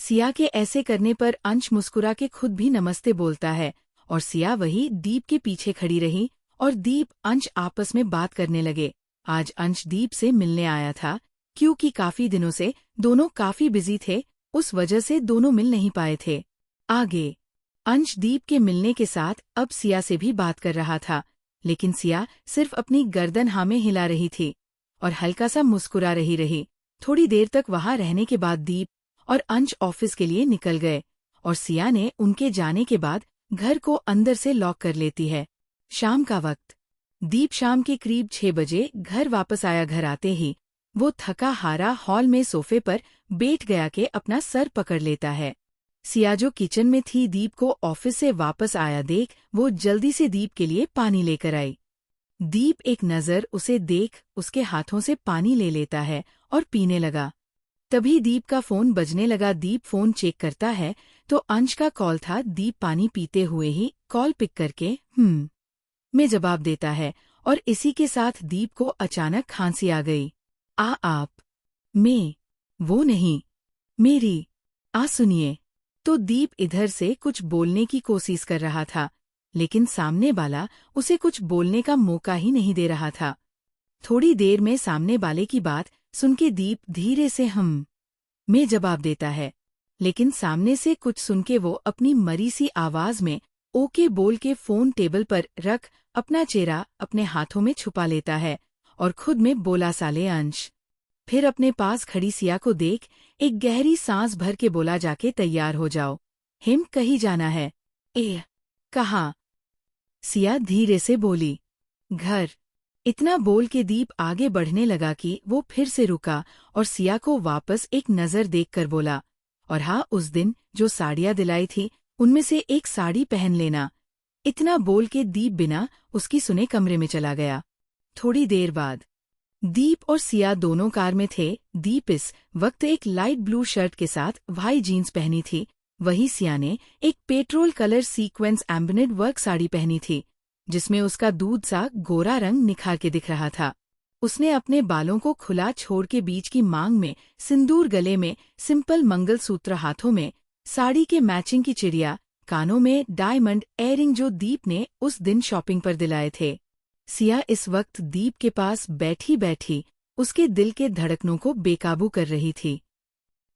सिया के ऐसे करने पर अंश मुस्कुरा के खुद भी नमस्ते बोलता है और सिया वही दीप के पीछे खड़ी रही और दीप अंश आपस में बात करने लगे। आज अंश दीप से मिलने आया था, क्योंकि काफी दिनों से दोनों काफी बिजी थे, उस वजह से दोनों मिल नहीं पाए थे। आगे अंश दीप के मिलने के साथ अब सिया से भी बात कर रहा था, लेकिन सिया सिर्फ अपनी गर्दन हाँ में हिला रही थी और हल्का सा मुस्कुरा रही। थोड़ी देर तक वहां रहने के बाद दीप और अंश ऑफिस के लिए निकल गए और सिया ने उनके जाने के बाद घर को अंदर से लॉक कर लेती है। शाम का वक्त। दीप शाम के करीब 6 बजे घर वापस आया। घर आते ही वो थका हारा हॉल में सोफे पर बैठ गया के अपना सर पकड़ लेता है। सिया जो किचन में थी दीप को ऑफिस से वापस आया देख वो जल्दी से दीप के लिए पानी लेकर आई। दीप एक नज़र उसे देख उसके हाथों से पानी ले लेता है और पीने लगा। तभी दीप का फोन बजने लगा। दीप फोन चेक करता है तो अंश का कॉल था। दीप पानी पीते हुए ही कॉल पिक करके में जवाब देता है और इसी के साथ दीप को अचानक खांसी आ गई। आप मैं वो नहीं मेरी सुनिए। तो दीप इधर से कुछ बोलने की कोशिश कर रहा था, लेकिन सामने वाला उसे कुछ बोलने का मौका ही नहीं दे रहा था। थोड़ी देर में सामने वाले की बात सुन के दीप धीरे से में जवाब देता है, लेकिन सामने से कुछ सुन के वो अपनी मरी सी आवाज में ओके बोल के फोन टेबल पर रख अपना चेहरा अपने हाथों में छुपा लेता है और खुद में बोला साले अंश। फिर अपने पास खड़ी सिया को देख एक गहरी सांस भर के बोला जाके तैयार हो जाओ, हिम कहीं जाना है। कहाँ? सिया धीरे से बोली, घर। इतना बोल के दीप आगे बढ़ने लगा कि वो फिर से रुका और सिया को वापस एक नज़र देखकर बोला, और हाँ उस दिन जो साड़ियाँ दिलाई थी उनमें से एक साड़ी पहन लेना। इतना बोल के दीप बिना उसकी सुने कमरे में चला गया। थोड़ी देर बाद दीप और सिया दोनों कार में थे। दीप इस वक्त एक लाइट ब्लू शर्ट के साथ वाइट जीन्स पहनी थी, वहीं सिया ने एक petrol colour sequence embedded work sari पहनी थी जिसमें उसका दूध सा गोरा रंग निखार के दिख रहा था। उसने अपने बालों को खुला छोड़ के बीच की मांग में सिंदूर, गले में सिंपल मंगलसूत्र, हाथों में साड़ी के मैचिंग की चिड़िया, कानों में डायमंड एयरिंग जो दीप ने उस दिन शॉपिंग पर दिलाए थे। सिया इस वक्त दीप के पास बैठी बैठी उसके दिल के धड़कनों को बेकाबू कर रही थी।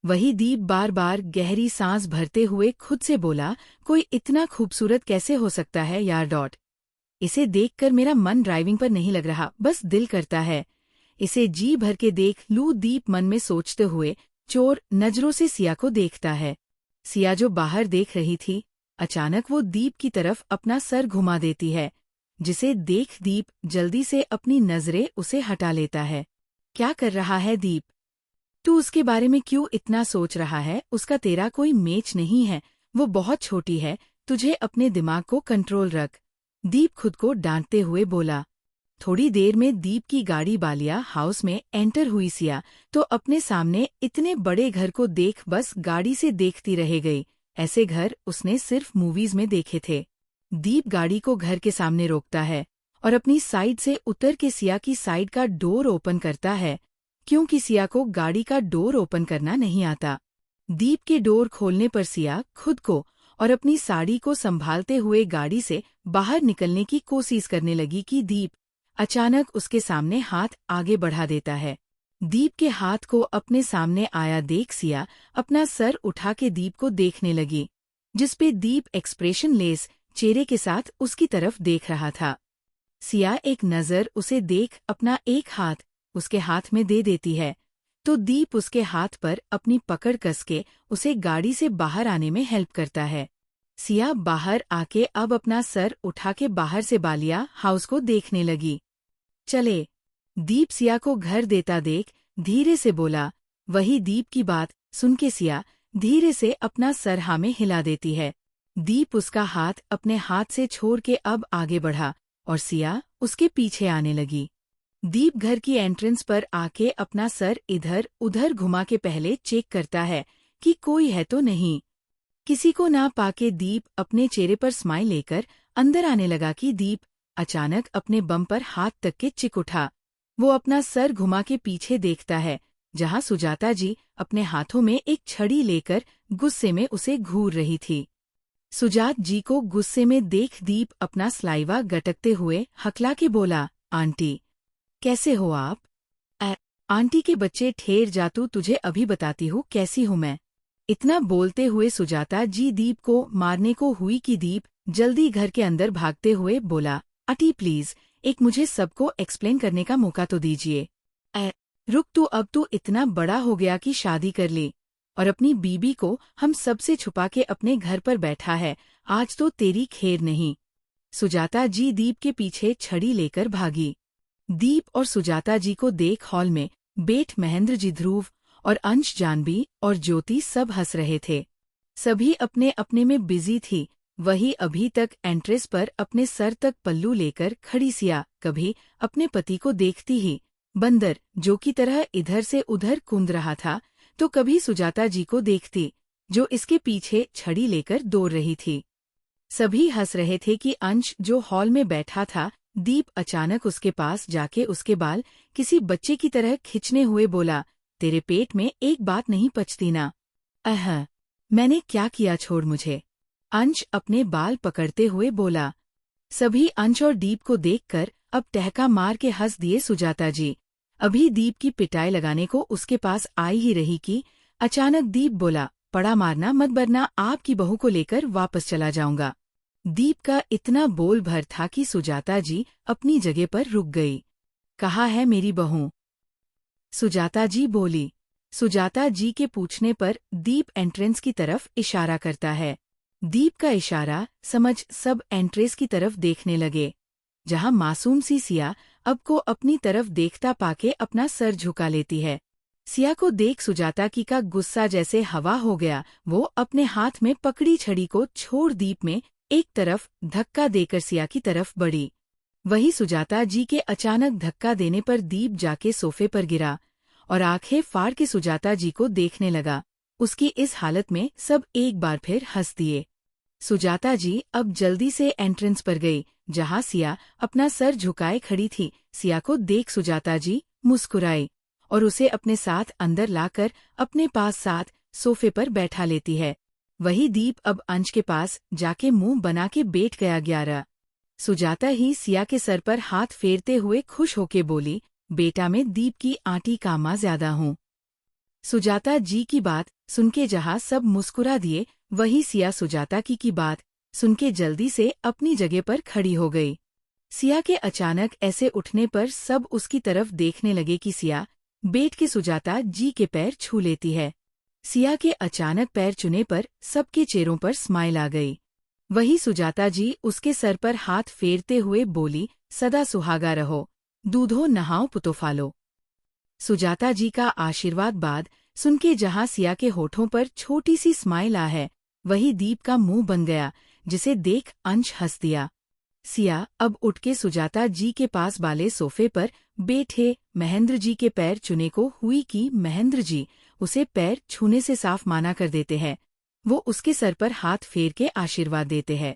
वही दीप बार बार गहरी सांस भरते हुए खुद से बोला, कोई इतना खूबसूरत कैसे हो सकता है यार। इसे देखकर मेरा मन ड्राइविंग पर नहीं लग रहा, बस दिल करता है इसे जी भर के देख लूं। दीप मन में सोचते हुए चोर नजरों से सिया को देखता है। सिया जो बाहर देख रही थी, अचानक वो दीप की तरफ अपना सर घुमा देती है, जिसे देख दीप जल्दी से अपनी नजरें उसे हटा लेता है। क्या कर रहा है दीप? तू उसके बारे में क्यों इतना सोच रहा है? उसका तेरा कोई मैच नहीं है, वो बहुत छोटी है, तुझे अपने दिमाग को कंट्रोल रख। दीप खुद को डांटते हुए बोला। थोड़ी देर में दीप की गाड़ी बालिया हाउस में एंटर हुई। सिया तो अपने सामने इतने बड़े घर को देख बस गाड़ी से देखती रह गई। ऐसे घर उसने सिर्फ मूवीज में देखे थे। दीप गाड़ी को घर के सामने रोकता है और अपनी साइड से उतर के सिया की साइड का डोर ओपन करता है, क्योंकि सिया को गाड़ी का डोर ओपन करना नहीं आता। दीप के डोर खोलने पर सिया खुद को और अपनी साड़ी को संभालते हुए गाड़ी से बाहर निकलने की कोशिश करने लगी कि दीप अचानक उसके सामने हाथ आगे बढ़ा देता है। दीप के हाथ को अपने सामने आया देख सिया अपना सर उठा के दीप को देखने लगी, जिसपे दीप एक्सप्रेशन लेस चेहरे के साथ उसकी तरफ देख रहा था। सिया एक नज़र उसे देख अपना एक हाथ उसके हाथ में दे देती है, तो दीप उसके हाथ पर अपनी पकड़ कस के उसे गाड़ी से बाहर आने में हेल्प करता है। सिया बाहर आके अब अपना सर उठा के बाहर से बालिया हाउस को देखने लगी। चले। दीप सिया को घर देता देख धीरे से बोला। वही दीप की बात सुन के सिया धीरे से अपना सर हाँ में हिला देती है। दीप उसका हाथ अपने हाथ से छोड़ के अब आगे बढ़ा और सिया उसके पीछे आने लगी। दीप घर की एंट्रेंस पर आके अपना सर इधर उधर घुमा के पहले चेक करता है कि कोई है तो नहीं। किसी को ना पाके दीप अपने चेहरे पर स्माइल लेकर अंदर आने लगा कि दीप अचानक अपने बम पर हाथ तक के चिक उठा। वो अपना सर घुमा के पीछे देखता है, जहां सुजाता जी अपने हाथों में एक छड़ी लेकर गुस्से में उसे घूर रही थी। सुजात जी को गुस्से में देख दीप अपना स्लाइवा गटकते हुए हकला के बोला, आंटी कैसे हो आप? आंटी के बच्चे ठहर जा, तू तुझे अभी बताती हूँ कैसी हूँ मैं। इतना बोलते हुए सुजाता जी दीप को मारने को हुई कि दीप जल्दी घर के अंदर भागते हुए बोला, आंटी प्लीज, एक मुझे सबको एक्सप्लेन करने का मौका तो दीजिए। रुक, तू अब तू इतना बड़ा हो गया कि शादी कर ली और अपनी बीबी को हम सबसे छुपा के अपने घर पर बैठा है, आज तो तेरी खैर नहीं। सुजाता जी दीप के पीछे छड़ी लेकर भागी। दीप और सुजाता जी को देख हॉल में बेट महेंद्र जी, ध्रुव और अंश, जानवी और ज्योति सब हंस रहे थे। सभी अपने अपने में बिजी थी। वही अभी तक एंट्रेस पर अपने सर तक पल्लू लेकर खड़ी सिया कभी अपने पति को देखती ही बंदर जो की तरह इधर से उधर कूद रहा था, तो कभी सुजाता जी को देखती जो इसके पीछे छड़ी लेकर दौड़ रही थी। सभी हंस रहे थे कि अंश जो हॉल में बैठा था, दीप अचानक उसके पास जाके उसके बाल किसी बच्चे की तरह खिंचने हुए बोला, तेरे पेट में एक बात नहीं पचती ना? मैंने क्या किया, छोड़ मुझे। अंश अपने बाल पकड़ते हुए बोला। सभी अंश और दीप को देखकर अब टहका मार के हंस दिए सुजाता जी। अभी दीप की पिटाई लगाने को उसके पास आई ही रही कि अचानक दीप बोला, पड़ा मारना मत, वरना आपकी बहू को लेकर वापस चला जाऊंगा। दीप का इतना बोल भर था कि सुजाता जी अपनी जगह पर रुक गई। कहाँ है मेरी बहू? सुजाता जी बोली। सुजाता जी के पूछने पर दीप एंट्रेंस की तरफ इशारा करता है। दीप का इशारा समझ सब एंट्रेंस की तरफ देखने लगे, जहां मासूम सी सिया अब को अपनी तरफ देखता पाके अपना सर झुका लेती है। सिया को देख सुजाता की का गुस्सा जैसे हवा हो गया। वो अपने हाथ में पकड़ी छड़ी को छोड़ दीप में एक तरफ धक्का देकर सिया की तरफ बढ़ी। वही सुजाता जी के अचानक धक्का देने पर दीप जाके सोफे पर गिरा और आंखें फाड़ के सुजाता जी को देखने लगा। उसकी इस हालत में सब एक बार फिर हंस दिए। सुजाता जी अब जल्दी से एंट्रेंस पर गई, जहां सिया अपना सर झुकाए खड़ी थी। सिया को देख सुजाता जी मुस्कुराई और उसे अपने साथ अंदर लाकर अपने पास साथ सोफे पर बैठा लेती है। वही दीप अब अंश के पास जाके मुंह बना के बैठ गया। 11 सुजाता ही सिया के सर पर हाथ फेरते हुए खुश होके बोली, बेटा मैं दीप की आंटी का माँ ज्यादा हूँ। सुजाता जी की बात सुनके जहाँ सब मुस्कुरा दिए, वही सिया सुजाता की बात सुनके जल्दी से अपनी जगह पर खड़ी हो गई। सिया के अचानक ऐसे उठने पर सब उसकी तरफ देखने लगे कि सिया बैठ के सुजाता जी के पैर छू लेती है। सिया के अचानक पैर छूने पर सबके चेहरों पर स्माइल आ गई। वही सुजाता जी उसके सर पर हाथ फेरते हुए बोली, सदा सुहागा रहो, दूधो नहाओ पुतो फालो। सुजाता जी का आशीर्वाद बाद सुनके जहां सिया के होठों पर छोटी सी स्माइल आ है, वही दीप का मुंह बन गया, जिसे देख अंश हंस दिया। सिया अब उठ के सुजाता जी के पास वाले सोफे पर बैठे महेंद्र जी के पैर छूने को हुई कि महेंद्र जी उसे पैर छूने से साफ माना कर देते हैं। वो उसके सर पर हाथ फेर के आशीर्वाद देते हैं।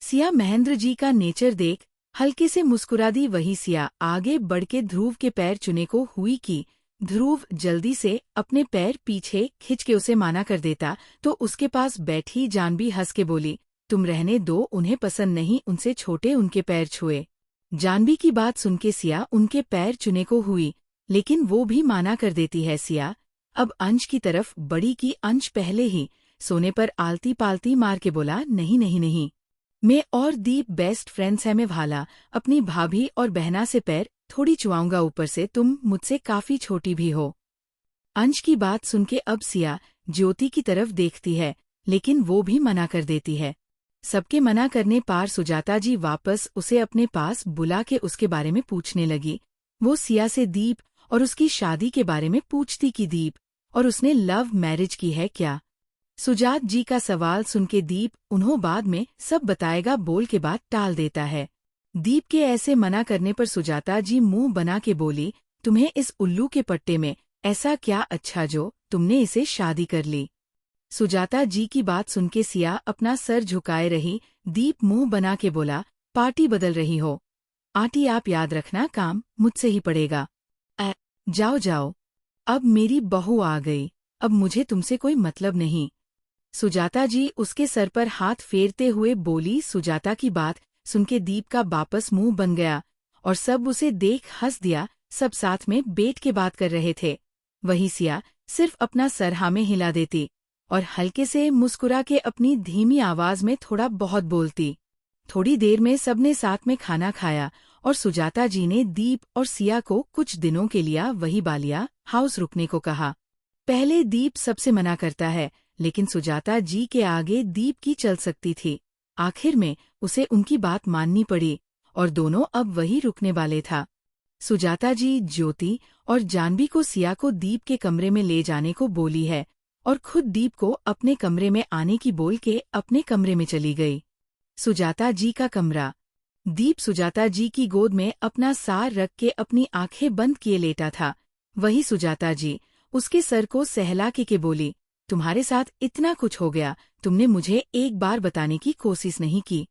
सिया महेंद्र जी का नेचर देख हल्के से मुस्कुरा दी। वही सिया आगे बढ़ के ध्रुव के पैर छूने को हुई कि ध्रुव जल्दी से अपने पैर पीछे खिंच के उसे माना कर देता, तो उसके पास बैठी जानवी हंस के बोली, तुम रहने दो, उन्हें पसंद नहीं उनसे छोटे उनके पैर छुए। जानवी की बात सुनके सिया उनके पैर छूने को हुई, लेकिन वो भी माना कर देती है। सिया अब अंश की तरफ बढ़ी कि अंश पहले ही सोने पर आलती पालती मार के बोला, नहीं नहीं नहीं, मैं और दीप बेस्ट फ्रेंड्स है, मैं भाला अपनी भाभी और बहना से पैर थोड़ी चुआऊंगा, ऊपर से तुम मुझसे काफी छोटी भी हो। अंश की बात सुनके अब सिया ज्योति की तरफ देखती है, लेकिन वो भी मना कर देती है। सबके मना करने पार सुजाता जी वापस उसे अपने पास बुला के उसके बारे में पूछने लगी। वो सिया से दीप और उसकी शादी के बारे में पूछती कि दीप और उसने लव मैरिज की है क्या। सुजात जी का सवाल सुनके दीप उन्हों बाद में सब बताएगा बोल के बाद टाल देता है। दीप के ऐसे मना करने पर सुजाता जी मुंह बना के बोली, तुम्हें इस उल्लू के पट्टे में ऐसा क्या अच्छा जो तुमने इसे शादी कर ली। सुजाता जी की बात सुनके सिया अपना सर झुकाए रही। दीप मुंह बना के बोला, पार्टी बदल रही हो आंटी, आप याद रखना काम मुझसे ही पड़ेगा। जाओ जाओ, अब मेरी बहू आ गई, अब मुझे तुमसे कोई मतलब नहीं। सुजाता जी उसके सर पर हाथ फेरते हुए बोली। सुजाता की बात सुनके दीप का वापस मुंह बन गया और सब उसे देख हंस दिया। सब साथ में बैठ के बात कर रहे थे। वही सिया सिर्फ अपना सर हाँ में हिला देती और हल्के से मुस्कुरा के अपनी धीमी आवाज में थोड़ा बहुत बोलती। थोड़ी देर में सबने साथ में खाना खाया और सुजाता जी ने दीप और सिया को कुछ दिनों के लिए वही बालिया हाउस रुकने को कहा। पहले दीप सबसे मना करता है, लेकिन सुजाता जी के आगे दीप की चल सकती थी। आखिर में उसे उनकी बात माननी पड़ी और दोनों अब वही रुकने वाले था। सुजाता जी ज्योति और जानवी को सिया को दीप के कमरे में ले जाने को बोली है और खुद दीप को अपने कमरे में आने की बोल के अपने कमरे में चली गई। सुजाता जी का कमरा। दीप सुजाता जी की गोद में अपना सार रख के अपनी आंखें बंद किए लेटा था। वही सुजाता जी उसके सर को सहला के बोली, तुम्हारे साथ इतना कुछ हो गया, तुमने मुझे एक बार बताने की कोशिश नहीं की।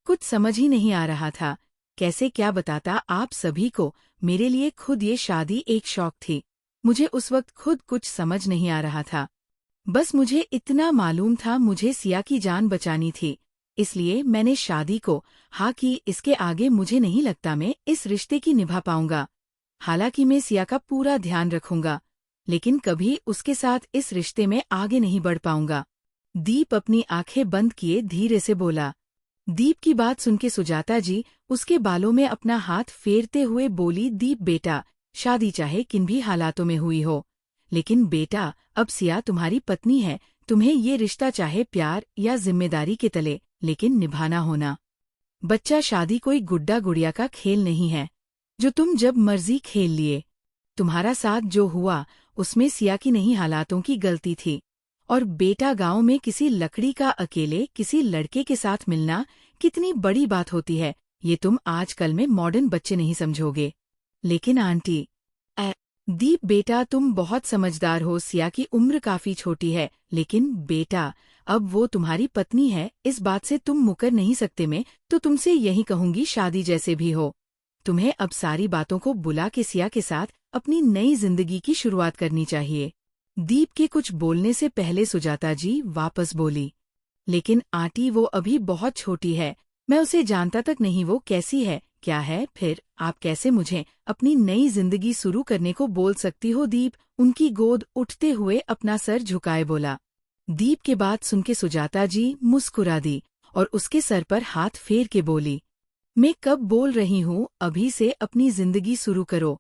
कुछ समझ ही नहीं आ रहा था, कैसे क्या बताता आप सभी को। मेरे लिए खुद ये शादी एक शौक थी। मुझे उस वक्त खुद कुछ समझ नहीं आ रहा था। बस मुझे इतना मालूम था मुझे सिया की जान बचानी थी, इसलिए मैंने शादी को हाँ की। इसके आगे मुझे नहीं लगता मैं इस रिश्ते की निभा पाऊंगा। हालांकि मैं सिया का पूरा ध्यान रखूंगा, लेकिन कभी उसके साथ इस रिश्ते में आगे नहीं बढ़ पाऊंगा। दीप अपनी आंखें बंद किए धीरे से बोला। दीप की बात सुनके सुजाता जी उसके बालों में अपना हाथ फेरते हुए बोली, दीप बेटा, शादी चाहे किन भी हालातों में हुई हो, लेकिन बेटा अब सिया तुम्हारी पत्नी है। तुम्हें ये रिश्ता चाहे प्यार या जिम्मेदारी के तले, लेकिन निभाना होना। बच्चा शादी कोई गुड्डा गुड़िया का खेल नहीं है जो तुम जब मर्जी खेल लिए। तुम्हारा साथ जो हुआ उसमें सिया की नहीं हालातों की गलती थी। और बेटा गांव में किसी लकड़ी का अकेले किसी लड़के के साथ मिलना कितनी बड़ी बात होती है, ये तुम आजकल में मॉडर्न बच्चे नहीं समझोगे। लेकिन आंटी दीप बेटा तुम बहुत समझदार हो। सिया की उम्र काफी छोटी है, लेकिन बेटा अब वो तुम्हारी पत्नी है, इस बात से तुम मुकर नहीं सकते। मैं तो तुमसे यही कहूंगी, शादी जैसे भी हो, तुम्हें अब सारी बातों को बुला के सिया के साथ अपनी नई जिंदगी की शुरुआत करनी चाहिए। दीप के कुछ बोलने से पहले सुजाता जी वापस बोली, लेकिन आंटी वो अभी बहुत छोटी है, मैं उसे जानता तक नहीं वो कैसी है क्या है, फिर आप कैसे मुझे अपनी नई जिंदगी शुरू करने को बोल सकती हो। दीप उनकी गोद उठते हुए अपना सर झुकाए बोला। दीप के बात सुनके सुजाता जी मुस्कुरा दी और उसके सर पर हाथ फेर के बोली, मैं कब बोल रही हूँ अभी से अपनी जिंदगी शुरू करो।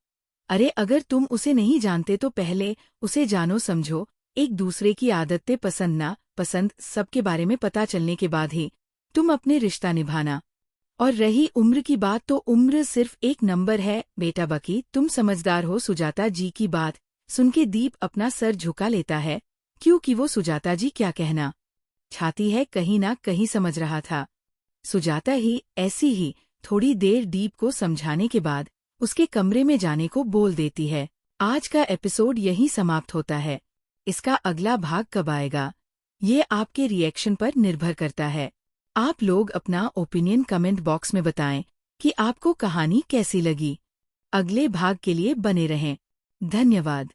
अरे अगर तुम उसे नहीं जानते तो पहले उसे जानो समझो। एक दूसरे की आदतें पसंद ना पसंद सबके बारे में पता चलने के बाद ही तुम अपने रिश्ता निभाना। और रही उम्र की बात, तो उम्र सिर्फ एक नंबर है बेटा। बाकी तुम समझदार हो। सुजाता जी की बात सुनके दीप अपना सर झुका लेता है, क्योंकि वो सुजाता जी क्या कहना चाहती है कहीं ना कहीं समझ रहा था। सुजाता ही ऐसी ही थोड़ी देर दीप को समझाने के बाद उसके कमरे में जाने को बोल देती है। आज का एपिसोड यहीं समाप्त होता है। इसका अगला भाग कब आएगा ये आपके रिएक्शन पर निर्भर करता है। आप लोग अपना ओपिनियन कमेंट बॉक्स में बताएं कि आपको कहानी कैसी लगी। अगले भाग के लिए बने रहें। धन्यवाद।